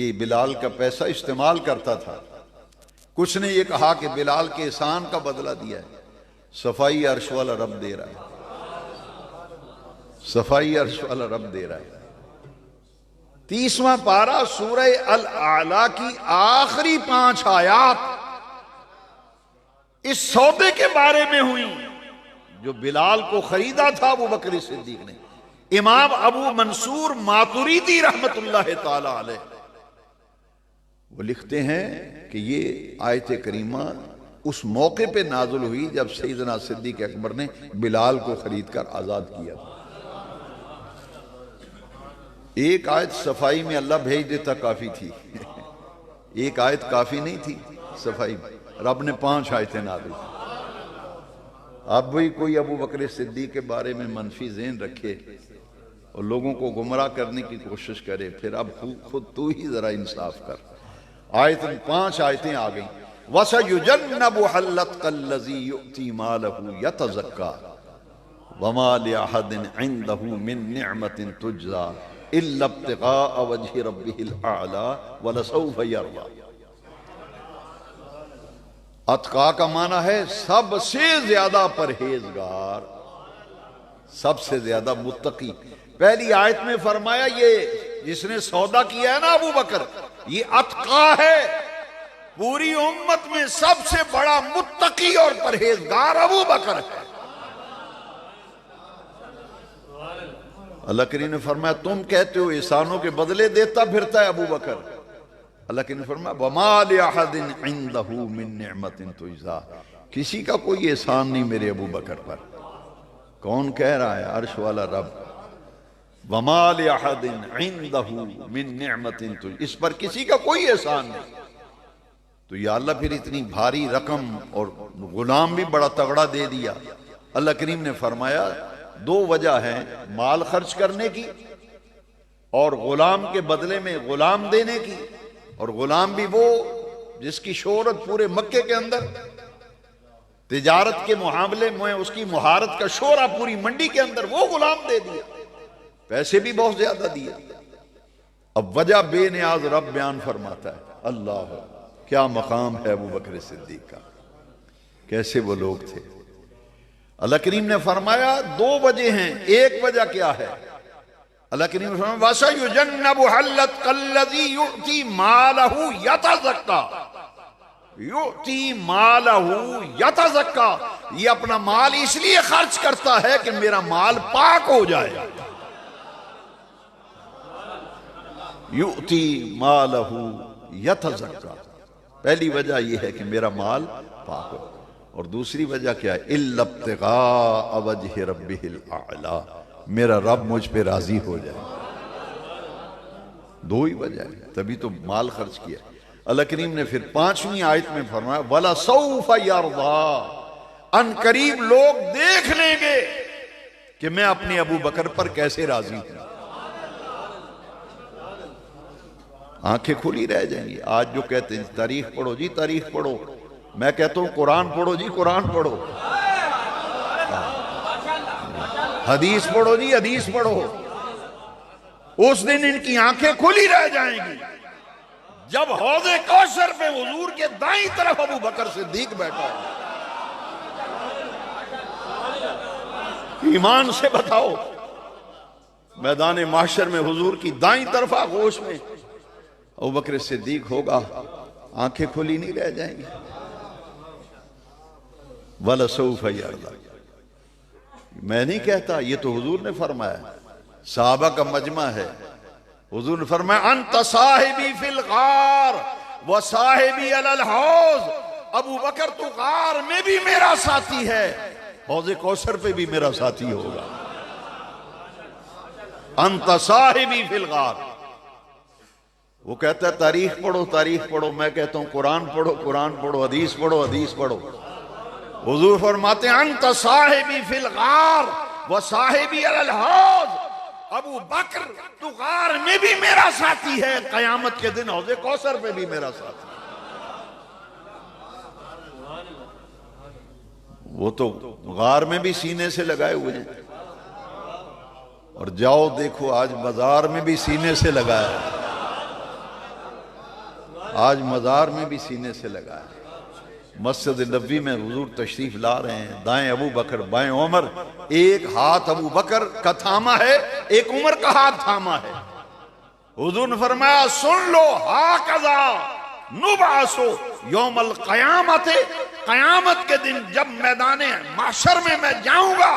یہ بلال کا پیسہ استعمال کرتا تھا. کچھ نے یہ کہا کہ بلال کے احسان کا بدلہ دیا ہے. صفائی عرش والا رب دے رہا ہے، صفائی عرش والا رب دے رہا ہے. 30واں پارہ سورہ الاعلیٰ کی آخری 5 آیات اس سودے کے بارے میں ہوئی جو بلال کو خریدا تھا ابو بکر صدیق نے. امام ابو منصور ماتریدی رحمت اللہ تعالی علیہ وہ لکھتے ہیں کہ یہ آیت کریمہ اس موقع پہ نازل ہوئی جب سیدنا صدیق اکبر نے بلال کو خرید کر آزاد کیا تھا. ایک آیت صفائی میں اللہ بھیج دیتا کافی تھی، ایک آیت کافی نہیں تھی صفائی میں. رب نے 5 آیتیں نازل کی. اب بھی کوئی ابو بکر صدیق کے بارے میں منفی ذہن رکھے اور لوگوں کو گمراہ کرنے کی کوشش کرے، پھر اب خود تو ہی ذرا انصاف کر. 5 آیتیں آ گئیں. وَسَيُجَنَّبُهَا الْأَتْقَى الَّذِي يُؤْتِي مَالَهُ يَتَزَكَّى وَمَا لِأَحَدٍ عِندَهُ مِن نِّعْمَةٍ تُجْزَى إِلَّا ابْتِغَاءَ وَجْهِ رَبِّهِ الْأَعْلَى وَلَسَوْفَ يَرْضَى. اتقا کا معنی ہے سب سے زیادہ پرہیزگار، سب سے زیادہ متقی. پہلی آیت میں فرمایا یہ جس نے سودا کیا ہے نا ابو بکر، یہ اتقا ہے. پوری امت میں سب سے بڑا متقی اور پرہیزگار ابو بکر ہے. اللہ کریم نے فرمایا تم کہتے ہو احسانوں کے بدلے دیتا پھرتا ہے ابو بکر. اللہ کریم نے فرمایا وَمَا لِأَحَدٍ عِندَهُ مِن نِّعْمَةٍ تُجْزَى. کسی کا کوئی احسان نہیں میرے ابو بکر پر. کون کہہ رہا ہے؟ عرش والا رب. وَمَا لِأَحَدٍ عِندَهُ مِن نِّعْمَةٍ تُجْزَى. اس پر کسی کا کوئی احسان نہیں. تو یا اللہ پھر اتنی بھاری رقم اور غلام بھی بڑا تگڑا دے دیا. اللہ کریم نے فرمایا 2 وجہ ہیں، مال خرچ کرنے کی اور غلام کے بدلے میں غلام دینے کی. اور غلام بھی وہ جس کی شہرت پورے مکے کے اندر، تجارت کے معاملے میں اس کی مہارت کا شہرہ پوری منڈی کے اندر، وہ غلام دے دیا. پیسے بھی بہت زیادہ دیا. اب وجہ بے نیاز رب بیان فرماتا ہے. اللہ کیا مقام ہے ابو بکر صدیق کا، کیسے وہ لوگ تھے. اللہ کریم نے فرمایا 2 وجہ ہیں. ایک وجہ کیا ہے؟ اللہ کریم نے فرمایا وَسَيُجَنَّبُهَا الْأَتْقَى الَّذِي يُؤْتِي مَالَهُ يَتَزَكَّى. يُؤْتِي مَالَهُ يَتَزَكَّى. یہ اپنا مال اس لیے خرچ کرتا ہے کہ میرا مال پاک ہو جائے. يُؤْتِي مَالَهُ يَتَزَكَّى. پہلی وجہ یہ ہے کہ میرا مال پاک ہو. اور دوسری وجہ کیا ہے؟ إِلَّا ابْتِغَاءَ وَجْهِ رَبِّهِ الْأَعْلَى. میرا رب مجھ پہ راضی ہو جائے. 2 ہی وجہ ہے، تبھی تو مال خرچ کیا. اللہ کریم نے پھر 5ویں آیت میں فرمایا وَلَسَوْفَ يَرْضَى. ان قریب لوگ دیکھ لیں گے کہ میں اپنے ابو بکر پر کیسے راضی ہوں. آنکھیں کھلی رہ جائیں گی. آج جو کہتے ہیں تاریخ پڑھو جی تاریخ پڑھو، میں کہتا ہوں قرآن پڑھو جی قرآن پڑھو، حدیث پڑھو جی حدیث پڑھو. اس دن ان کی آنکھیں کھلی رہ جائیں گی جب حوض کوثر پہ حضور کے دائیں طرف ابو بکر صدیق بیٹھا ہے. ایمان سے بتاؤ، میدان محشر میں حضور کی دائیں طرف آغوش میں ابو بکر صدیق ہوگا، آنکھیں کھلی نہیں رہ جائیں گی. وَلَسَوْفَ يَرْضَى. میں نہیں کہتا، یہ تو حضور نے فرمایا. صحابہ کا مجمع ہے. حضور نے فرمایا انت صاحبی فی الغار وصاحبی علی الحوض. ابو بکر تو غار میں بھی میرا ساتھی ہے، حوض کوثر پہ بھی میرا ساتھی ہوگا. انت صاحبی فی الغار. وہ کہتا ہے تاریخ پڑھو تاریخ پڑھو، میں کہتا ہوں قرآن پڑھو قرآن پڑھو، حدیث پڑھو حدیث پڑھو۔ حضور فرماتے ہیں انت صاحبی فی الغار و صاحبی علی الحوض، ابو بکر تو غار میں بھی میرا ساتھی ہے، قیامت کے دن حوض کوثر پہ بھی میرا ساتھی ہے۔ وہ تو غار میں بھی سینے سے لگائے ہوئے ہیں، اور جاؤ دیکھو آج مزار میں بھی سینے سے لگایا ہے، آج مزار میں بھی سینے سے لگایا ہے۔ مسجد نبوی میں حضور تشریف لا رہے ہیں، دائیں ابو بکر بائیں عمر، ایک ہاتھ ابو بکر کا تھاما ہے، ایک عمر کا ہاتھ تھاما ہے۔ حضور نے فرمایا سن لو، ہاکذا نبعثو یوم القیامت، قیامت کے دن جب میدان محشر میں میں جاؤں گا،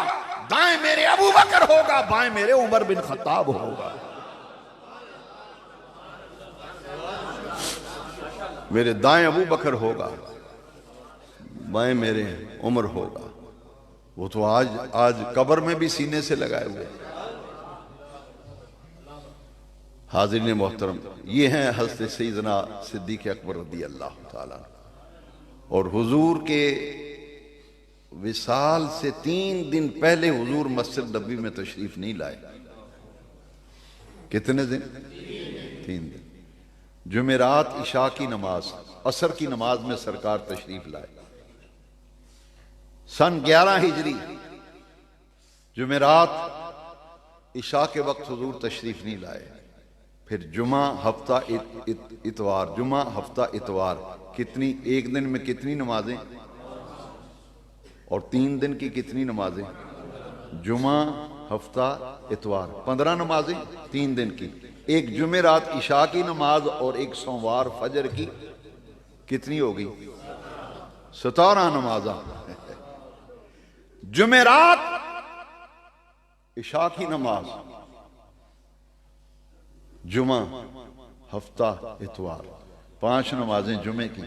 دائیں میرے ابو بکر ہوگا، بائیں میرے عمر بن خطاب ہوگا۔ میرے دائیں ابو بکر ہوگا، بائیں میرے عمر ہوگا۔ وہ تو آج قبر میں بھی سینے سے لگائے ہوئے۔ حاضرین محترم، یہ ہیں حضرت سیدنا صدیق اکبر رضی اللہ تعالیٰ، اور حضور کے وصال سے 3 دن پہلے حضور مسجد نبوی میں تشریف نہیں لائے۔ کتنے دن؟ 3 دن۔ جمعرات عشاء کی نماز، عصر کی نماز میں سرکار تشریف لائے، سن 11 ہجری جمعرات عشاء کے وقت حضور تشریف نہیں لائے۔ پھر جمعہ ہفتہ اتوار، جمعہ ہفتہ اتوار، کتنی ایک دن میں کتنی نمازیں؟ اور 3 دن کی کتنی نمازیں؟ جمعہ ہفتہ اتوار، 15 نمازیں 3 دن کی، ایک جمعرات عشاء کی نماز اور ایک سوموار فجر کی، کتنی ہوگی؟ 17 نمازاں۔ جمعرات عشاء کی نماز، جمعہ ہفتہ اتوار، 5 نمازیں جمعے کی،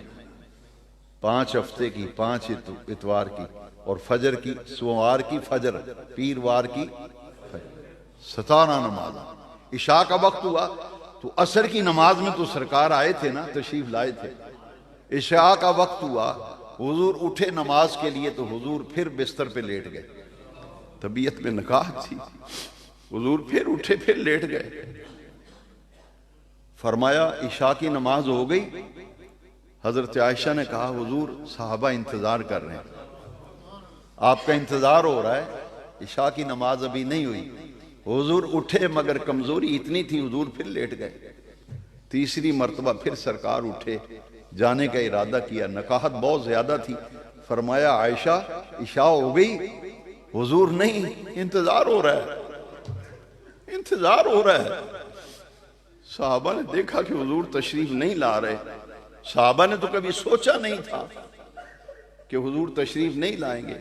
5 ہفتے کی، 5 اتوار کی، اور فجر کی، سوموار کی فجر، پیروار کی فجر، 17 نمازاں۔ عشاء کا وقت ہوا تو عصر کی نماز میں تو سرکار آئے تھے نا، تشریف لائے تھے۔ عشاء کا وقت ہوا، حضور اٹھے نماز کے لیے تو حضور پھر بستر پہ لیٹ گئے، طبیعت میں نکاہت تھی، حضور پھر اٹھے پھر لیٹ گئے۔ فرمایا عشاء کی نماز ہو گئی؟ حضرت عائشہ نے کہا حضور صحابہ انتظار کر رہے ہیں، آپ کا انتظار ہو رہا ہے، عشاء کی نماز ابھی نہیں ہوئی۔ حضور اٹھے مگر کمزوری اتنی تھی، حضور پھر لیٹ گئے۔ تیسری مرتبہ پھر سرکار اٹھے، جانے کا ارادہ کیا، نکاہت بہت زیادہ تھی۔ فرمایا عائشہ عشاء ہو گئی؟ حضور نہیں، انتظار ہو رہا ہے، انتظار ہو رہا ہے۔ صحابہ نے دیکھا کہ حضور تشریف نہیں لا رہے، صحابہ نے تو کبھی سوچا نہیں تھا کہ حضور تشریف نہیں لائیں گے۔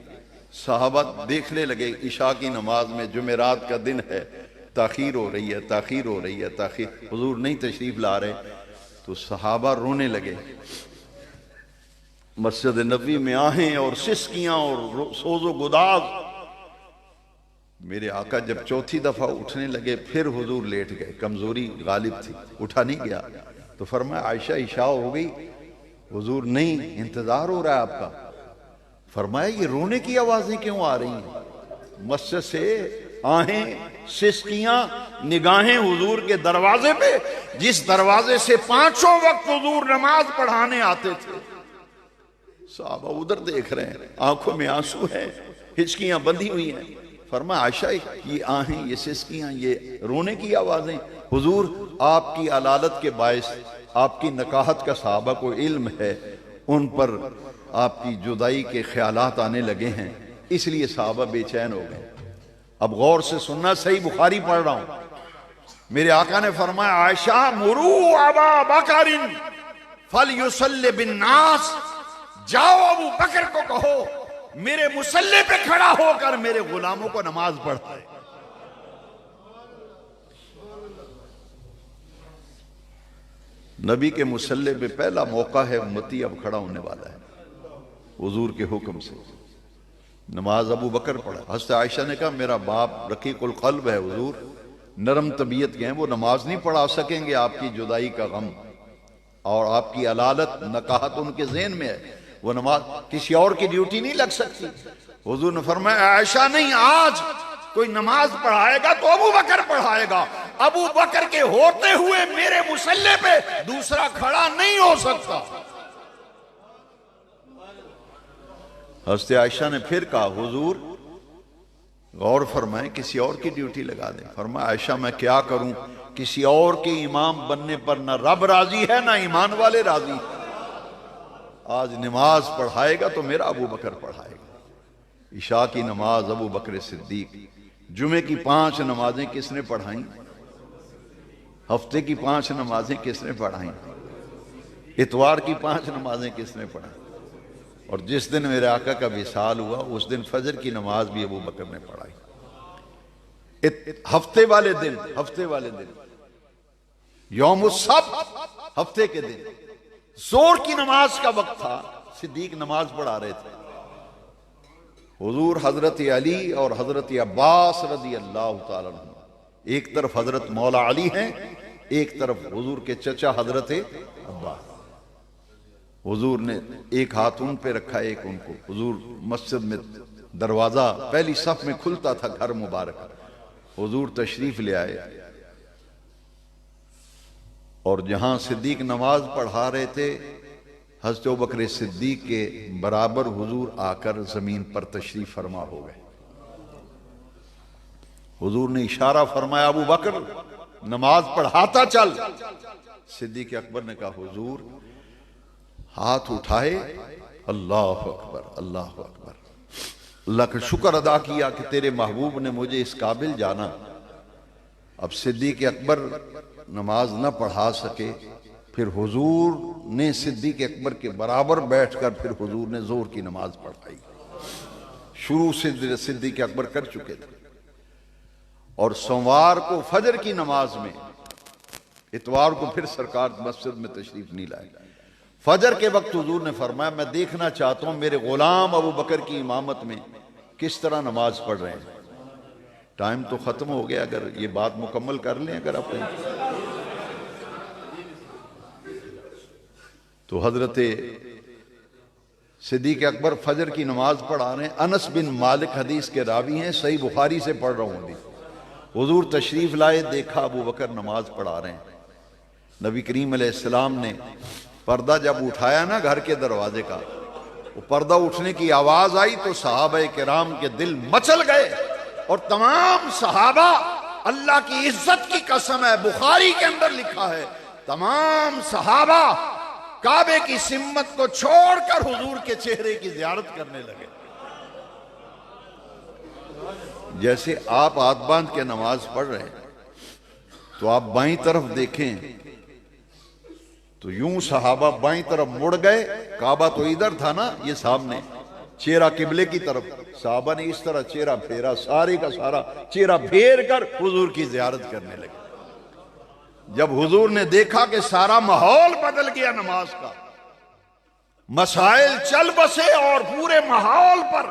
صحابہ دیکھنے لگے عشاء کی نماز میں، جمعرات کا دن ہے، تاخیر ہو رہی ہے، تاخیر ہو رہی ہے، تاخیر، حضور نہیں تشریف لا رہے، تو صحابہ رونے لگے۔ مسجد نبوی میں آہیں اور سسکیاں اور سوز و گداز۔ میرے آقا جب 4تھی دفعہ اٹھنے لگے پھر حضور لیٹ گئے، کمزوری غالب تھی، اٹھا نہیں گیا۔ تو فرمایا عائشہ عشاء ہو گئی؟ حضور نہیں، انتظار ہو رہا ہے آپ کا۔ فرمایا یہ رونے کی آوازیں کیوں آ رہی ہیں؟ مسجد سے آہیں سسکیاں، نگاہیں حضور کے دروازے پہ، جس دروازے سے 5 وقت حضور نماز پڑھانے آتے تھے۔ صحابہ ادھر دیکھ رہے ہیں، آنکھوں میں آنسو ہیں، ہچکیاں بندھی ہوئی ہیں۔ فرمایا عائشہ یہ آہیں، یہ سسکیاں، یہ رونے کی آوازیں؟ حضور آپ کی علالت کے باعث، آپ کی نکاحت کا صحابہ کو علم ہے، ان پر آپ کی جدائی کے خیالات آنے لگے ہیں، اس لیے صحابہ بے چین ہو گئے۔ اب غور سے سننا، صحیح بخاری پڑھ رہا ہوں۔ میرے آقا نے فرمایا عائشہ مرو ابا بکر فلیصلی بالناس، جاؤ ابو بکر کو کہو میرے مصلی پہ کھڑا ہو کر میرے غلاموں کو نماز پڑھائے۔ نبی کے مصلی پہ پہلا موقع ہے، امتی اب کھڑا ہونے والا ہے حضور کے حکم سے۔ نماز ابو بکر پڑھا۔ حضرت عائشہ نے کہا میرا باپ رقیق القلب ہے حضور، نرم طبیعت کے ہیں، وہ نماز نہیں پڑھا سکیں گے، آپ کی جدائی کا غم اور آپ کی علالت نکاہت ان کے ذہن میں ہے، وہ نماز کسی اور کی ڈیوٹی نہیں لگ سکتی۔ حضور نے فرمایا عائشہ نہیں، آج کوئی نماز پڑھائے گا تو ابو بکر پڑھائے گا، ابو بکر کے ہوتے ہوئے میرے مصلی پہ دوسرا کھڑا نہیں ہو سکتا۔ حضرت عائشہ نے پھر کہا حضور غور فرمائیں، کسی اور کی ڈیوٹی لگا دیں۔ فرمایا عائشہ میں کیا کروں، کسی اور کے امام بننے پر نہ رب راضی ہے نہ ایمان والے راضی۔ آج نماز پڑھائے گا تو میرا ابو بکر پڑھائے گا۔ عشاء کی نماز ابو بکر صدیق، جمعے کی 5 نمازیں کس نے پڑھائیں، ہفتے کی 5 نمازیں کس نے پڑھائیں، اتوار کی 5 نمازیں کس نے پڑھائیں، اور جس دن میرے آقا کا وصال ہوا اس دن فجر کی نماز بھی ابو بکر نے پڑھائی۔ ہفتے والے دن یوم السبت، ہفتے کے دن زور کی نماز کا وقت تھا، صدیق نماز پڑھا رہے تھے۔ حضور حضرت علی اور حضرت عباس رضی اللہ تعالیٰ عنہ، ایک طرف حضرت مولا علی ہیں، ایک طرف حضور کے چچا حضرت عباس۔ حضور نے ایک ہاتھ ان پہ رکھا، ایک ان کو۔ حضور مسجد میں دروازہ پہلی صف میں کھلتا تھا، گھر مبارک، حضور تشریف لے آئے اور جہاں صدیق نماز پڑھا رہے تھے حضرت ابوبکر صدیق کے برابر حضور آ کر زمین پر تشریف فرما ہو گئے۔ حضور نے اشارہ فرمایا ابو بکر نماز پڑھاتا چل۔ صدیق اکبر نے کہا حضور، ہاتھ اٹھائے، اللہ اکبر اللہ اکبر، اللہ کا شکر ادا کیا کہ تیرے محبوب نے مجھے اس قابل جانا۔ اب صدیق اکبر نماز نہ پڑھا سکے، پھر حضور نے صدیق اکبر کے برابر بیٹھ کر پھر حضور نے ظہر کی نماز پڑھائی۔ شروع سے صدیق اکبر کر چکے تھے، اور سوموار کو فجر کی نماز میں، اتوار کو پھر سرکار مسجد میں تشریف نہیں لائے۔ فجر کے وقت حضور نے فرمایا میں دیکھنا چاہتا ہوں میرے غلام ابو بکر کی امامت میں کس طرح نماز پڑھ رہے ہیں۔ ٹائم تو ختم ہو گیا، اگر یہ بات مکمل کر لیں اگر اپنے تو حضرت صدیق اکبر فجر کی نماز پڑھا رہے ہیں۔ انس بن مالک حدیث کے راوی ہیں، صحیح بخاری سے پڑھ رہا ہوں حدیث۔ حضور تشریف لائے، دیکھا ابو بکر نماز پڑھا رہے ہیں۔ نبی کریم علیہ السلام نے پردہ جب اٹھایا نا گھر کے دروازے کا، وہ پردہ اٹھنے کی آواز آئی تو صحابہ کرام کے دل مچل گئے، اور تمام صحابہ، اللہ کی عزت کی قسم ہے، بخاری کے اندر لکھا ہے، تمام صحابہ کعبے کی سمت کو چھوڑ کر حضور کے چہرے کی زیارت کرنے لگے۔ جیسے آپ ہاتھ باندھ کے نماز پڑھ رہے ہیں تو آپ بائیں طرف دیکھیں تو یوں صحابہ بائیں طرف مڑ گئے، کعبہ تو ادھر تھا نا، یہ سامنے، چہرہ قبلے کی طرف، صحابہ نے اس طرح چہرہ پھیرا، سارے کا سارا چہرہ پھیر کر حضور کی زیارت کرنے لگے۔ جب حضور نے دیکھا کہ سارا ماحول بدل گیا نماز کا، مسائل چل بسے اور پورے ماحول پر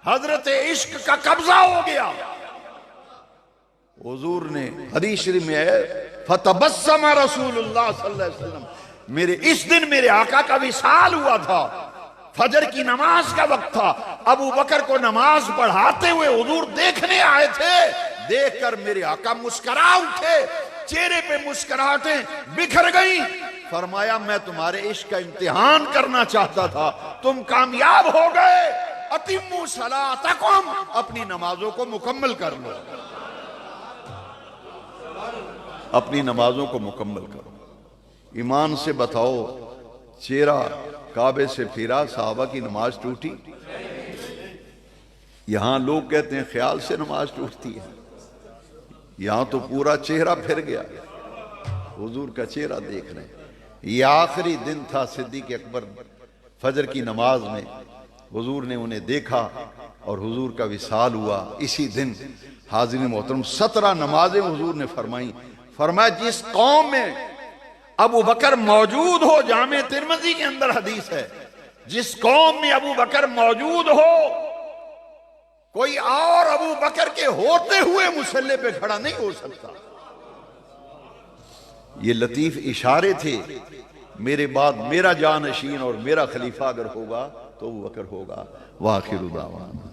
حضرت عشق کا قبضہ ہو گیا، حضور نے حدیث شریف میں ہے فتبسم رسول اللہ صلی اللہ علیہ وسلم، میرے اس دن میرے آقا کا وصال ہوا تھا، فجر کی نماز کا وقت تھا، ابو بکر کو نماز پڑھاتے ہوئے حضور دیکھنے آئے تھے، دیکھ کر میرے آقا مسکرا اٹھے، چہرے پہ مسکراہٹیں بکھر گئیں۔ فرمایا میں تمہارے عشق کا امتحان کرنا چاہتا تھا، تم کامیاب ہو گئے، اتموا صلاتکم، اپنی نمازوں کو مکمل کر لو، اپنی نمازوں کو مکمل کرو۔ ایمان سے بتاؤ، چہرہ کعبے سے پھیرا، صحابہ کی نماز ٹوٹی؟ یہاں لوگ کہتے ہیں خیال سے نماز ٹوٹتی ہے، یہاں تو پورا چہرہ پھر گیا، حضور کا چہرہ دیکھ رہے ہیں۔ یہ آخری دن تھا صدیق اکبر، فجر کی نماز میں حضور نے انہیں دیکھا اور حضور کا وصال ہوا۔ اسی دن حاضرین محترم 17 نمازیں حضور نے فرمائیں۔ فرمایا جس قوم میں ابو بکر موجود ہو، جامع ترمذی کے اندر حدیث ہے، جس قوم میں ابو بکر موجود ہو، کوئی اور ابو بکر کے ہوتے ہوئے مصلی پہ کھڑا نہیں ہو سکتا۔ یہ لطیف اشارے تھے، میرے بعد میرا جانشین اور میرا خلیفہ اگر ہوگا تو ابو بکر ہوگا۔ وآخر دعوانا